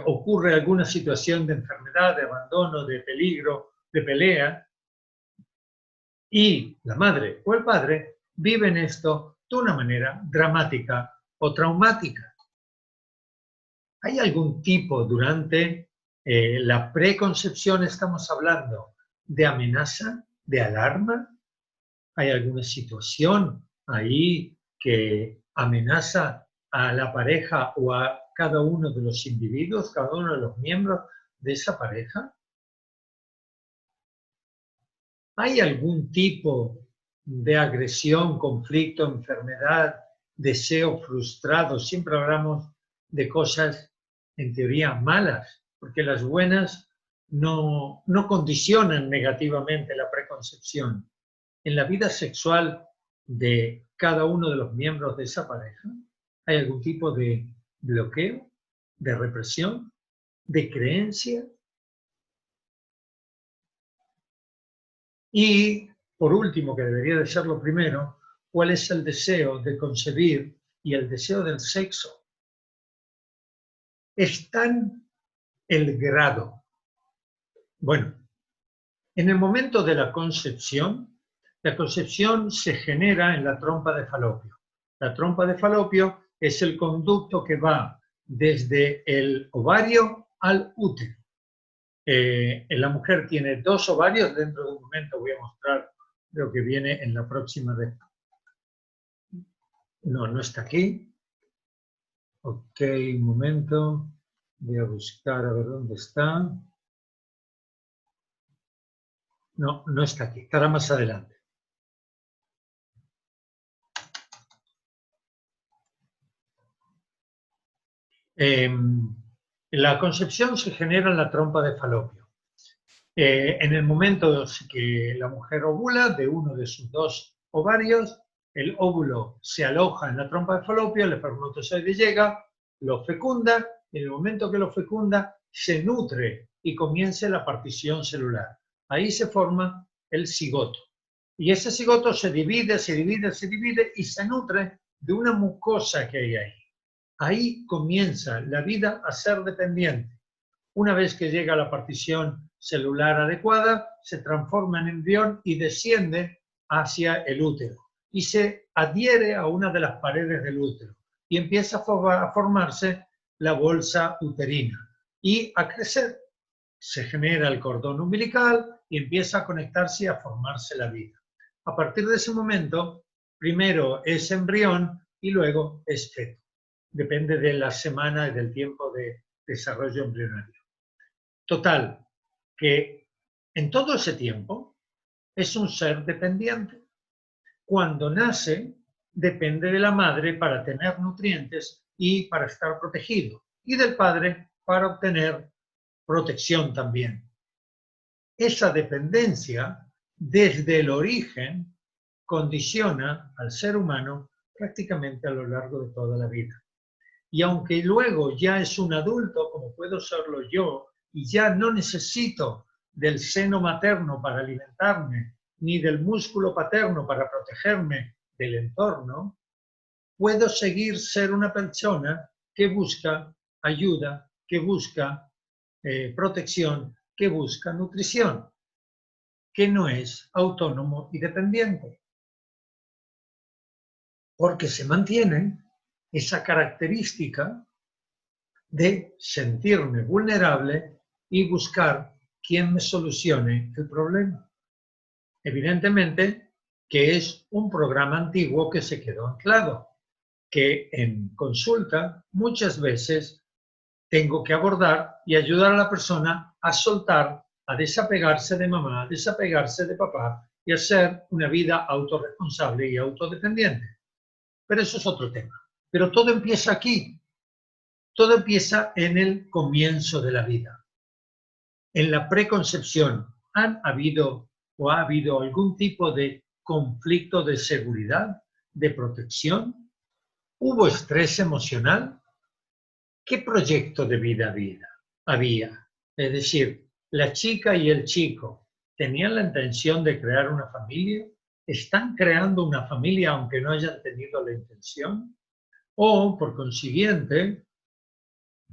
ocurre alguna situación de enfermedad, de abandono, de peligro, de pelea, y la madre o el padre viven esto de una manera dramática o traumática. ¿Hay algún tipo durante la preconcepción, estamos hablando, de amenaza, de alarma? ¿Hay alguna situación ahí que amenaza a la pareja o a cada uno de los individuos, cada uno de los miembros de esa pareja? ¿Hay algún tipo de agresión, conflicto, enfermedad, deseo frustrado? Siempre hablamos de cosas en teoría malas, porque las buenas no condicionan negativamente la preconcepción. En la vida sexual de cada uno de los miembros de esa pareja, ¿hay algún tipo de bloqueo, de represión, de creencia? Y, por último, que debería de ser lo primero, ¿cuál es el deseo de concebir y el deseo del sexo? Es tan el grado. Bueno, en el momento de la concepción se genera en la trompa de Falopio. La trompa de Falopio es el conducto que va desde el ovario al útero. La mujer tiene 2 ovarios, dentro de un momento voy a mostrar, creo que viene en la próxima vez. No está aquí. Ok, un momento. Voy a buscar a ver dónde está. No está aquí, estará más adelante. La concepción se genera en la trompa de Falopio. En el momento que la mujer ovula de uno de sus 2 ovarios, el óvulo se aloja en la trompa de Falopio, el espermatozoide llega, lo fecunda, y en el momento que lo fecunda, se nutre y comienza la partición celular. Ahí se forma el cigoto. Y ese cigoto se divide y se nutre de una mucosa que hay ahí. Ahí comienza la vida a ser dependiente. Una vez que llega a la partición celular adecuada, se transforma en embrión y desciende hacia el útero y se adhiere a una de las paredes del útero y empieza a formarse la bolsa uterina y a crecer. Se genera el cordón umbilical y empieza a conectarse y a formarse la vida. A partir de ese momento, primero es embrión y luego es feto. Depende de la semana y del tiempo de desarrollo embrionario. Total, que en todo ese tiempo es un ser dependiente. Cuando nace, depende de la madre para tener nutrientes y para estar protegido, y del padre para obtener protección también. Esa dependencia, desde el origen, condiciona al ser humano prácticamente a lo largo de toda la vida. Y aunque luego ya es un adulto, como puedo serlo yo, y ya no necesito del seno materno para alimentarme, ni del músculo paterno para protegerme del entorno, puedo seguir ser una persona que busca ayuda, que busca protección, que busca nutrición, que no es autónomo y dependiente. Porque se mantiene esa característica de sentirme vulnerable y buscar quién me solucione el problema. Evidentemente que es un programa antiguo que se quedó anclado, que en consulta muchas veces tengo que abordar y ayudar a la persona a soltar, a desapegarse de mamá, a desapegarse de papá y a hacer una vida autorresponsable y autodependiente. Pero eso es otro tema. Pero todo empieza aquí. Todo empieza en el comienzo de la vida. En la preconcepción, ¿ha habido algún tipo de conflicto de seguridad, de protección? ¿Hubo estrés emocional? ¿Qué proyecto de vida había? Es decir, la chica y el chico tenían la intención de crear una familia, están creando una familia aunque no hayan tenido la intención, o por consiguiente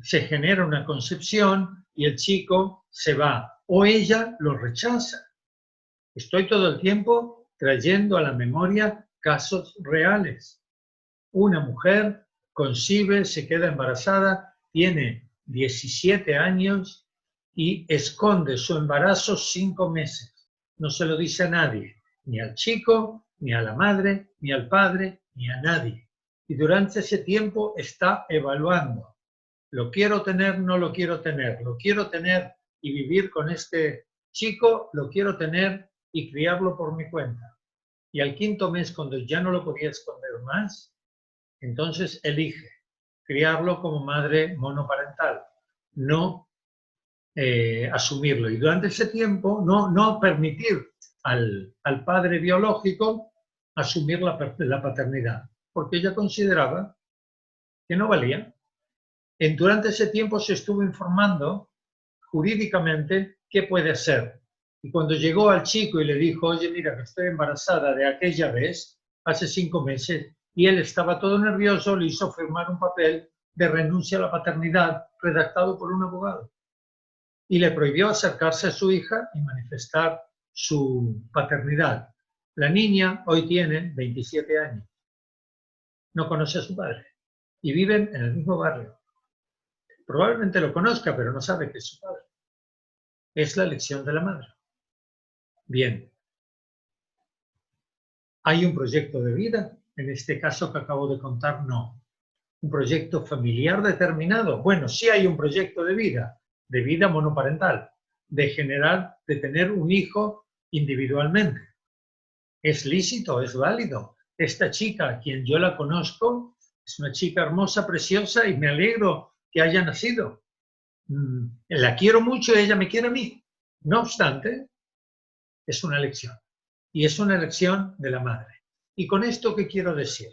se genera una concepción y el chico se va o ella lo rechaza. Estoy todo el tiempo trayendo a la memoria casos reales. Una mujer concibe, se queda embarazada, tiene 17 años y esconde su embarazo 5 meses. No se lo dice a nadie, ni al chico, ni a la madre, ni al padre, ni a nadie. Y durante ese tiempo está evaluando. Lo quiero tener, no lo quiero tener. Lo quiero tener y vivir con este chico, lo quiero tener y criarlo por mi cuenta. Y al 5.º mes, cuando ya no lo podía esconder más, entonces elige criarlo como madre monoparental, no asumirlo. Y durante ese tiempo no permitir al padre biológico asumir la paternidad, porque ella consideraba que no valía. Durante ese tiempo se estuvo informando jurídicamente qué puede hacer. Y cuando llegó al chico y le dijo, oye, mira, que estoy embarazada de aquella vez, hace 5 meses, y él estaba todo nervioso, le hizo firmar un papel de renuncia a la paternidad redactado por un abogado. Y le prohibió acercarse a su hija y manifestar su paternidad. La niña hoy tiene 27 años. No conoce a su padre. Y viven en el mismo barrio. Probablemente lo conozca, pero no sabe que es su padre. Es la elección de la madre. Bien. ¿Hay un proyecto de vida? En este caso que acabo de contar, no. ¿Un proyecto familiar determinado? Bueno, sí hay un proyecto de vida monoparental, de tener un hijo individualmente. ¿Es lícito? ¿Es válido? Esta chica, a quien yo la conozco, es una chica hermosa, preciosa, y me alegro que haya nacido. La quiero mucho y ella me quiere a mí. No obstante, es una elección. Y es una elección de la madre. ¿Y con esto qué quiero decir?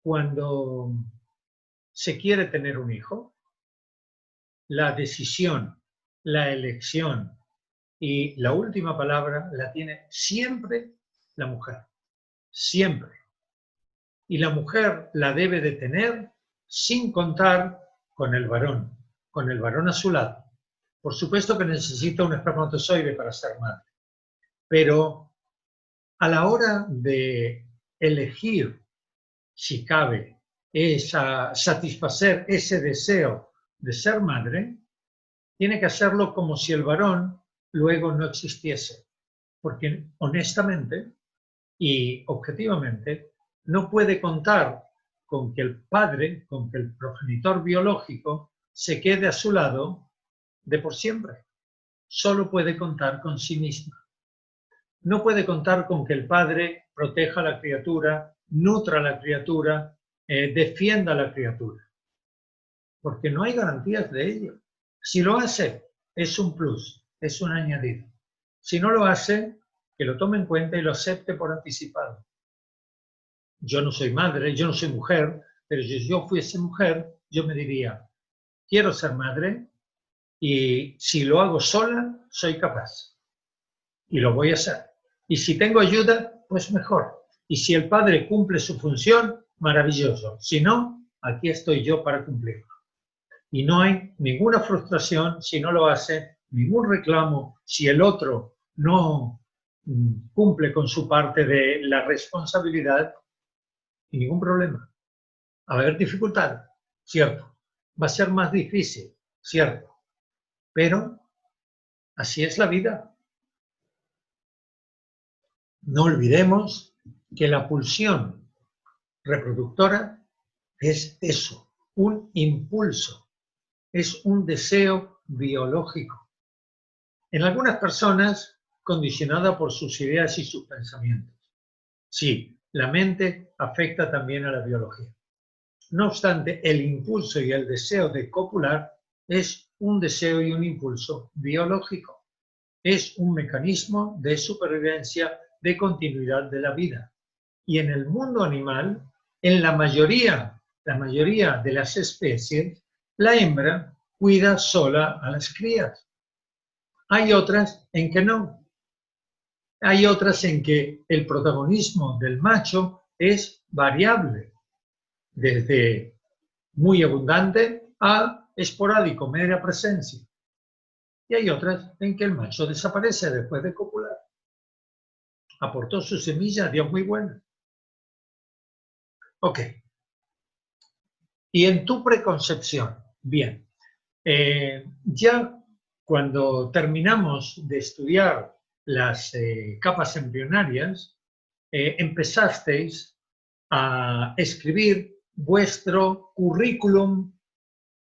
Cuando se quiere tener un hijo, la decisión, la elección y la última palabra la tiene siempre la mujer. Siempre. Y la mujer la debe de tener sin contar con el varón, con el varón a su lado. Por supuesto que necesita un espermatozoide para ser madre, pero a la hora de elegir, si cabe, satisfacer ese deseo de ser madre, tiene que hacerlo como si el varón luego no existiese, porque honestamente y objetivamente no puede contar con que el padre, con que el progenitor biológico se quede a su lado de por siempre. Solo puede contar con sí misma. No puede contar con que el padre proteja a la criatura, nutra a la criatura, defienda a la criatura, porque no hay garantías de ello. Si lo hace, es un plus, es un añadido. Si no lo hace, que lo tome en cuenta y lo acepte por anticipado. Yo no soy madre, yo no soy mujer, pero si yo fuese mujer, yo me diría, quiero ser madre y si lo hago sola, soy capaz. Y lo voy a hacer. Y si tengo ayuda, pues mejor. Y si el padre cumple su función, maravilloso. Si no, aquí estoy yo para cumplirlo. Y no hay ninguna frustración si no lo hace, ningún reclamo si el otro no cumple con su parte de la responsabilidad y ningún problema. Va a haber dificultad, cierto. Va a ser más difícil, cierto. Pero así es la vida. No olvidemos que la pulsión reproductora es eso, un impulso, es un deseo biológico. En algunas personas, condicionada por sus ideas y sus pensamientos. Sí, la mente afecta también a la biología. No obstante, el impulso y el deseo de copular es un deseo y un impulso biológico. Es un mecanismo de supervivencia, de continuidad de la vida. Y en el mundo animal, en la mayoría de las especies, la hembra cuida sola a las crías. Hay otras en que no. Hay otras en que el protagonismo del macho es variable, desde muy abundante a esporádico, media presencia. Y hay otras en que el macho desaparece después de copular. Aportó su semilla, dio muy buena. Ok. Y en tu preconcepción, bien, ya cuando terminamos de estudiar las capas embrionarias, empezasteis a escribir vuestro currículum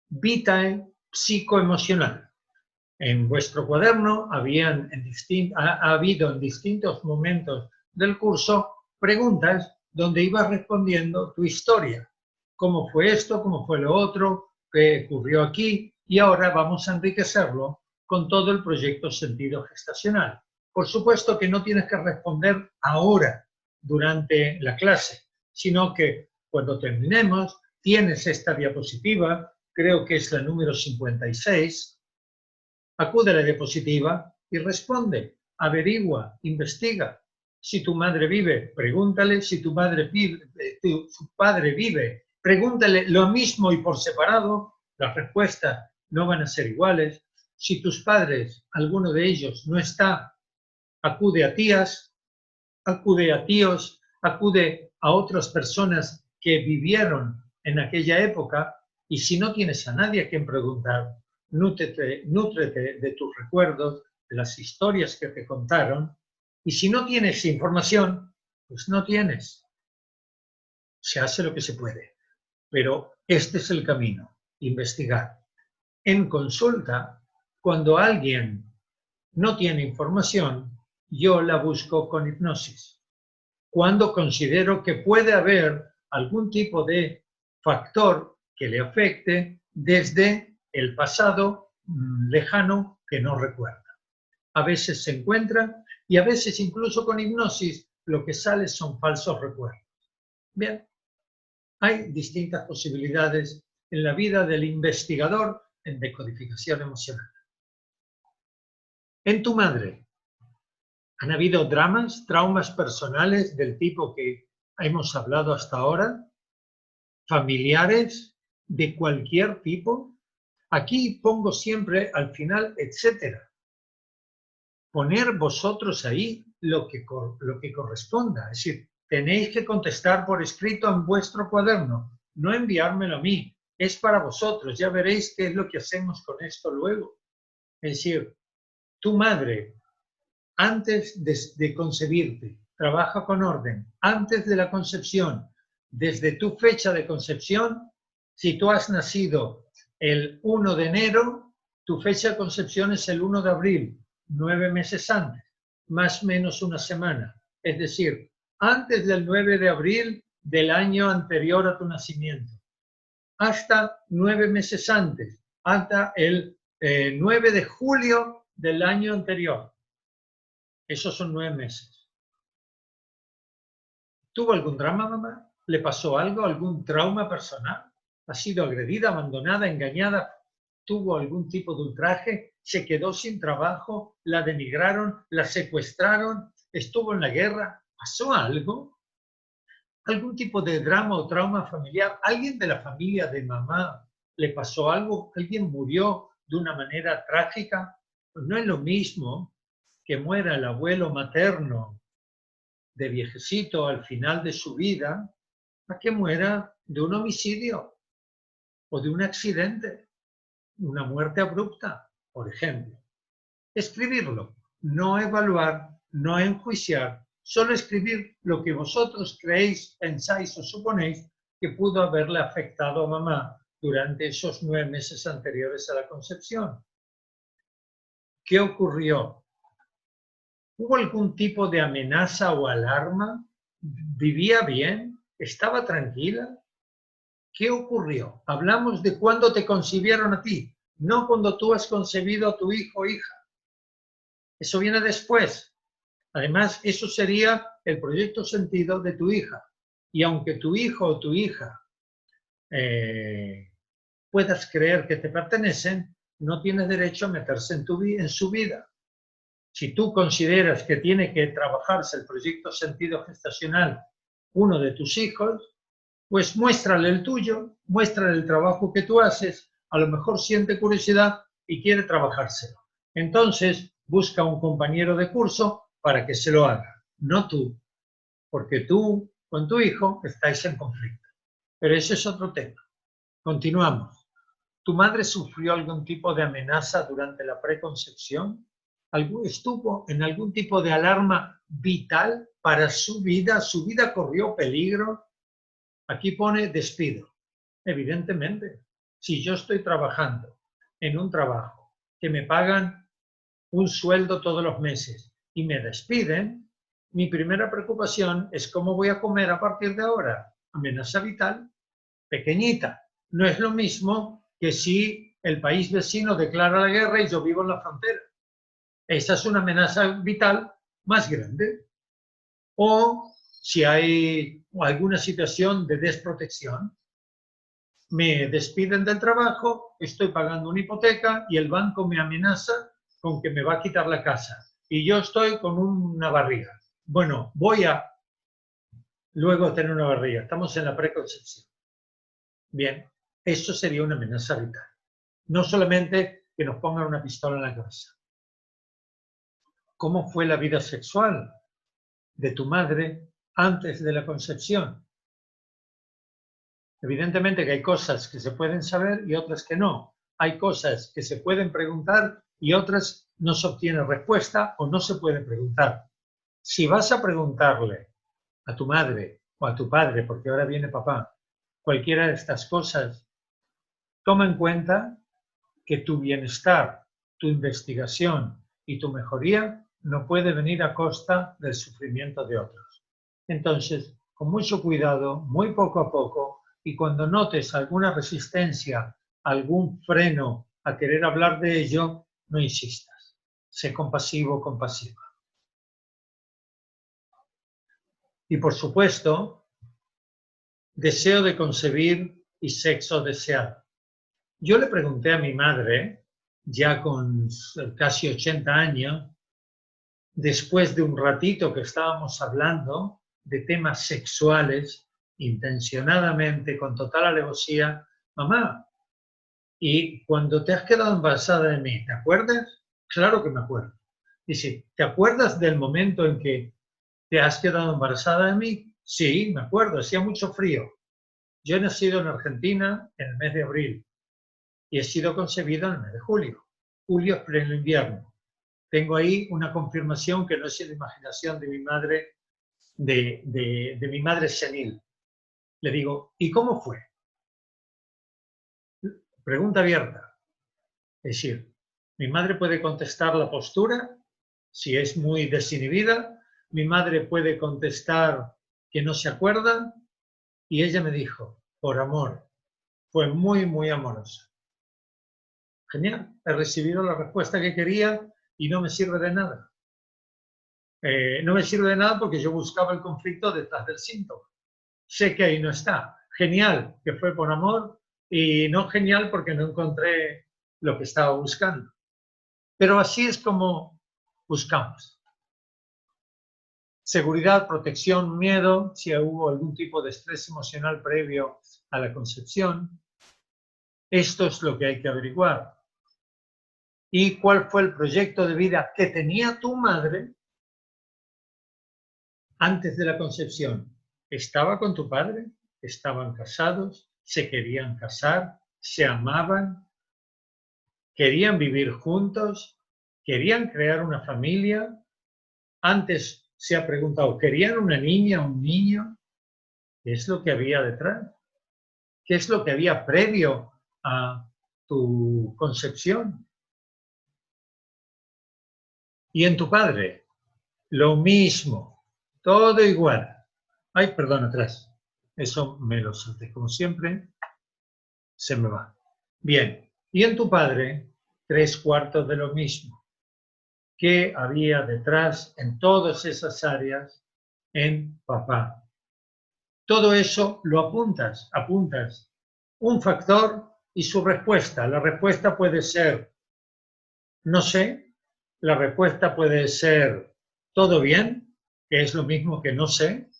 vitae psicoemocional. En vuestro cuaderno ha habido en distintos momentos del curso preguntas donde ibas respondiendo tu historia. ¿Cómo fue esto? ¿Cómo fue lo otro? ¿Qué ocurrió aquí? Y ahora vamos a enriquecerlo con todo el proyecto Sentido Gestacional. Por supuesto que no tienes que responder ahora, durante la clase, sino que cuando terminemos tienes esta diapositiva, creo que es la número 56, acude a la diapositiva y responde, averigua, investiga. Si tu madre vive, pregúntale. Si tu padre vive, pregúntale lo mismo y por separado. Las respuestas no van a ser iguales. Si tus padres, alguno de ellos no está, acude a tías, acude a tíos, acude a otras personas que vivieron en aquella época. Y si no tienes a nadie a quien preguntar, nútrete de tus recuerdos, de las historias que te contaron, y si no tienes información, pues no tienes. Se hace lo que se puede, pero este es el camino, investigar. En consulta, cuando alguien no tiene información, yo la busco con hipnosis. Cuando considero que puede haber algún tipo de factor que le afecte desde el pasado lejano que no recuerda. A veces se encuentra y a veces incluso con hipnosis lo que sale son falsos recuerdos. Bien, hay distintas posibilidades en la vida del investigador en decodificación emocional. En tu madre, ¿han habido traumas personales del tipo que hemos hablado hasta ahora? ¿Familiares de cualquier tipo? Aquí pongo siempre al final, etcétera. Poner vosotros ahí lo que corresponda. Es decir, tenéis que contestar por escrito en vuestro cuaderno, no enviármelo a mí. Es para vosotros, ya veréis qué es lo que hacemos con esto luego. Es decir, tu madre, antes de concebirte, trabaja con orden. Antes de la concepción, desde tu fecha de concepción, si tú has nacido el 1 de enero, tu fecha de concepción es el 1 de abril, 9 meses antes, más o menos una semana. Es decir, antes del 9 de abril del año anterior a tu nacimiento, hasta 9 meses antes, hasta el 9 de julio del año anterior. Esos son 9 meses. ¿Tuvo algún drama, mamá? ¿Le pasó algo? ¿Algún trauma personal? ¿Ha sido agredida, abandonada, engañada? ¿Tuvo algún tipo de ultraje? ¿Se quedó sin trabajo? ¿La denigraron? ¿La secuestraron? ¿Estuvo en la guerra? ¿Pasó algo? ¿Algún tipo de drama o trauma familiar? ¿Alguien de la familia de mamá le pasó algo? ¿Alguien murió de una manera trágica? Pues no es lo mismo que muera el abuelo materno de viejecito al final de su vida a que muera de un homicidio o de un accidente, una muerte abrupta, por ejemplo. Escribirlo, no evaluar, no enjuiciar, solo escribir lo que vosotros creéis, pensáis o suponéis que pudo haberle afectado a mamá durante esos 9 meses anteriores a la concepción. ¿Qué ocurrió? ¿Hubo algún tipo de amenaza o alarma? ¿Vivía bien? ¿Estaba tranquila? ¿Qué ocurrió? Hablamos de cuándo te concibieron a ti, no cuando tú has concebido a tu hijo o hija. Eso viene después. Además, eso sería el proyecto sentido de tu hija. Y aunque tu hijo o tu hija puedas creer que te pertenecen, no tienes derecho a meterse en su vida. Si tú consideras que tiene que trabajarse el proyecto sentido gestacional uno de tus hijos, pues muéstrale el tuyo, muéstrale el trabajo que tú haces, a lo mejor siente curiosidad y quiere trabajárselo. Entonces, busca un compañero de curso para que se lo haga, no tú, porque tú con tu hijo estáis en conflicto. Pero ese es otro tema. Continuamos. ¿Tu madre sufrió algún tipo de amenaza durante la preconcepción? ¿Estuvo en algún tipo de alarma vital para su vida? ¿Su vida corrió peligro? Aquí pone despido. Evidentemente, si yo estoy trabajando en un trabajo que me pagan un sueldo todos los meses y me despiden, mi primera preocupación es cómo voy a comer a partir de ahora. Amenaza vital, pequeñita. No es lo mismo que si el país vecino declara la guerra y yo vivo en la frontera. Esa es una amenaza vital más grande. O si hay alguna situación de desprotección, me despiden del trabajo, estoy pagando una hipoteca y el banco me amenaza con que me va a quitar la casa. Y yo estoy con una barriga. Bueno, voy a luego tener una barriga. Estamos en la preconcepción. Bien, eso sería una amenaza vital. No solamente que nos pongan una pistola en la cabeza. ¿Cómo fue la vida sexual de tu madre antes de la concepción? Evidentemente que hay cosas que se pueden saber y otras que no. Hay cosas que se pueden preguntar y otras no se obtiene respuesta o no se puede preguntar. Si vas a preguntarle a tu madre o a tu padre, porque ahora viene papá, cualquiera de estas cosas, toma en cuenta que tu bienestar, tu investigación y tu mejoría no puede venir a costa del sufrimiento de otros. Entonces, con mucho cuidado, muy poco a poco, y cuando notes alguna resistencia, algún freno a querer hablar de ello, no insistas. Sé compasivo o compasiva. Y por supuesto, deseo de concebir y sexo deseado. Yo le pregunté a mi madre, ya con casi 80 años, después de un ratito que estábamos hablando de temas sexuales, intencionadamente, con total alevosía, mamá, Y cuando te has quedado embarazada de mí, ¿te acuerdas? Claro que me acuerdo. Dice, ¿te acuerdas del momento en que te has quedado embarazada de mí? Sí, me acuerdo, hacía mucho frío. Yo he nacido en Argentina en el mes de abril y he sido concebido en el mes de julio. Julio es pleno invierno. Tengo ahí una confirmación que no es la imaginación de mi madre, de mi madre senil. Le digo, ¿y cómo fue? Pregunta abierta. Es decir, mi madre puede contestar la postura, si es muy desinhibida, mi madre puede contestar que no se acuerda, y ella me dijo, por amor, fue muy, muy amorosa. Genial, he recibido la respuesta que quería y no me sirve de nada. No me sirve de nada porque yo buscaba el conflicto detrás del síntoma. Sé que ahí no está. Genial, que fue por amor, y no genial porque no encontré lo que estaba buscando. Pero así es como buscamos. Seguridad, protección, miedo, si hubo algún tipo de estrés emocional previo a la concepción. Esto es lo que hay que averiguar. ¿Y cuál fue el proyecto de vida que tenía tu madre antes de la concepción? ¿Estaba con tu padre? ¿Estaban casados? ¿Se querían casar? ¿Se amaban? ¿Querían vivir juntos? ¿Querían crear una familia? Antes se ha preguntado, ¿querían una niña o un niño? ¿Qué es lo que había detrás? ¿Qué es lo que había previo a tu concepción? Y en tu padre, lo mismo, todo igual. Ay, perdón, atrás. Eso me lo salté, como siempre, se me va. Bien, y en tu padre, 3/4 de lo mismo. ¿Qué había detrás en todas esas áreas en papá? Todo eso lo apuntas un factor y su respuesta. La respuesta puede ser no sé, la respuesta puede ser todo bien, que es lo mismo que no sé.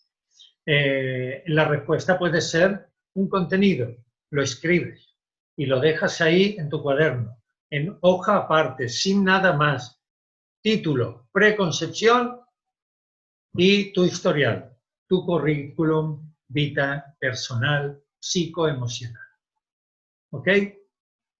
La respuesta puede ser un contenido, lo escribes y lo dejas ahí en tu cuaderno, en hoja aparte, sin nada más. Título, preconcepción y tu historial, tu currículum, vita personal, psicoemocional. ¿Ok?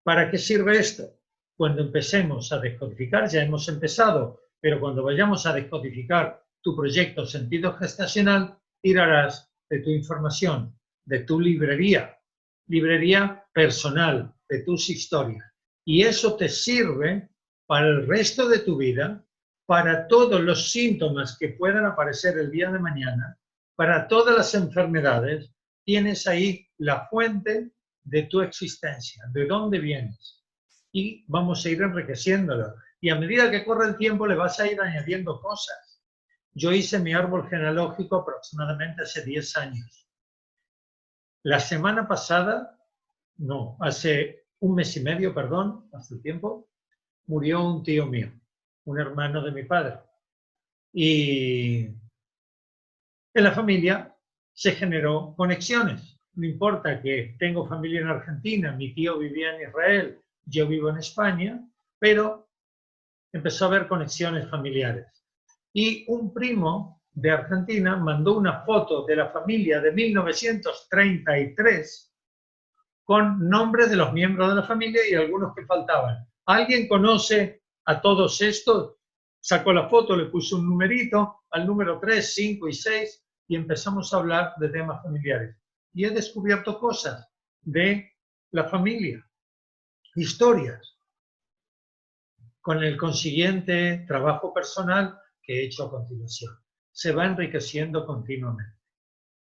¿Para qué sirve esto? Cuando empecemos a descodificar, ya hemos empezado, pero cuando vayamos a descodificar tu proyecto sentido gestacional, tirarás de tu información, de tu librería personal, de tus historias. Y eso te sirve para el resto de tu vida, para todos los síntomas que puedan aparecer el día de mañana, para todas las enfermedades, tienes ahí la fuente de tu existencia, de dónde vienes. Y vamos a ir enriqueciéndolo. Y a medida que corre el tiempo le vas a ir añadiendo cosas. Yo hice mi árbol genealógico aproximadamente hace 10 años. La semana pasada, no, hace un mes y medio, perdón, hace tiempo, murió un tío mío, un hermano de mi padre. Y en la familia se generó conexiones. No importa que tengo familia en Argentina, mi tío vivía en Israel, yo vivo en España, pero empezó a haber conexiones familiares. Y un primo de Argentina mandó una foto de la familia de 1933 con nombres de los miembros de la familia y algunos que faltaban. ¿Alguien conoce a todos estos? Sacó la foto, le puso un numerito al número 3, 5 y 6 y empezamos a hablar de temas familiares. Y he descubierto cosas de la familia, historias, con el consiguiente trabajo personal que he hecho a continuación. Se va enriqueciendo continuamente.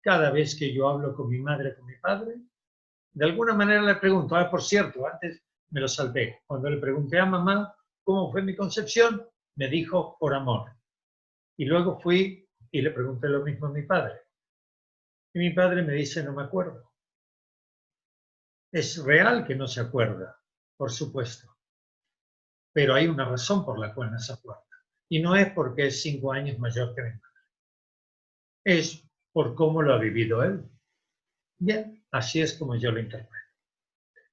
Cada vez que yo hablo con mi madre, con mi padre, de alguna manera le pregunto, por cierto, antes me lo salté, cuando le pregunté a mamá cómo fue mi concepción, me dijo por amor. Y luego fui y le pregunté lo mismo a mi padre. Y mi padre me dice, no me acuerdo. Es real que no se acuerda, por supuesto, pero hay una razón por la cual no se acuerda. Y no es porque es 5 años mayor que mi madre. Es por cómo lo ha vivido él. Bien, así es como yo lo interpreto.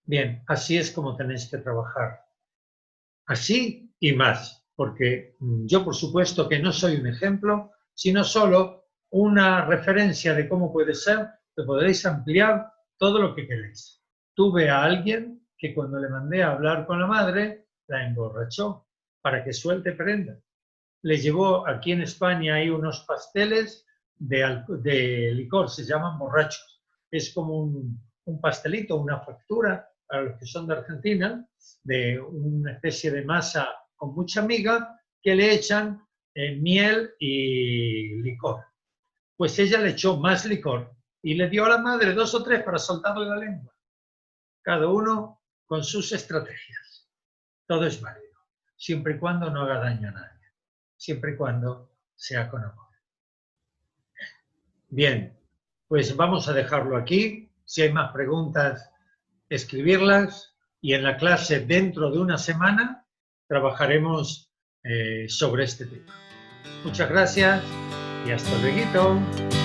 Bien, así es como tenéis que trabajar. Así y más, porque yo por supuesto que no soy un ejemplo, sino solo una referencia de cómo puede ser, que podréis ampliar todo lo que queréis. Tuve a alguien que cuando le mandé a hablar con la madre, la emborrachó para que suelte prenda. Le llevó, aquí en España hay unos pasteles de licor, se llaman borrachos. Es como un pastelito, una factura, para los que son de Argentina, de una especie de masa con mucha miga que le echan miel y licor. Pues ella le echó más licor y le dio a la madre 2 o 3 para soltarle la lengua. Cada uno con sus estrategias. Todo es válido, siempre y cuando no haga daño a nadie, siempre y cuando sea con amor. Bien, pues vamos a dejarlo aquí. Si hay más preguntas, escribirlas y en la clase dentro de una semana trabajaremos sobre este tema. Muchas gracias y hasta luego.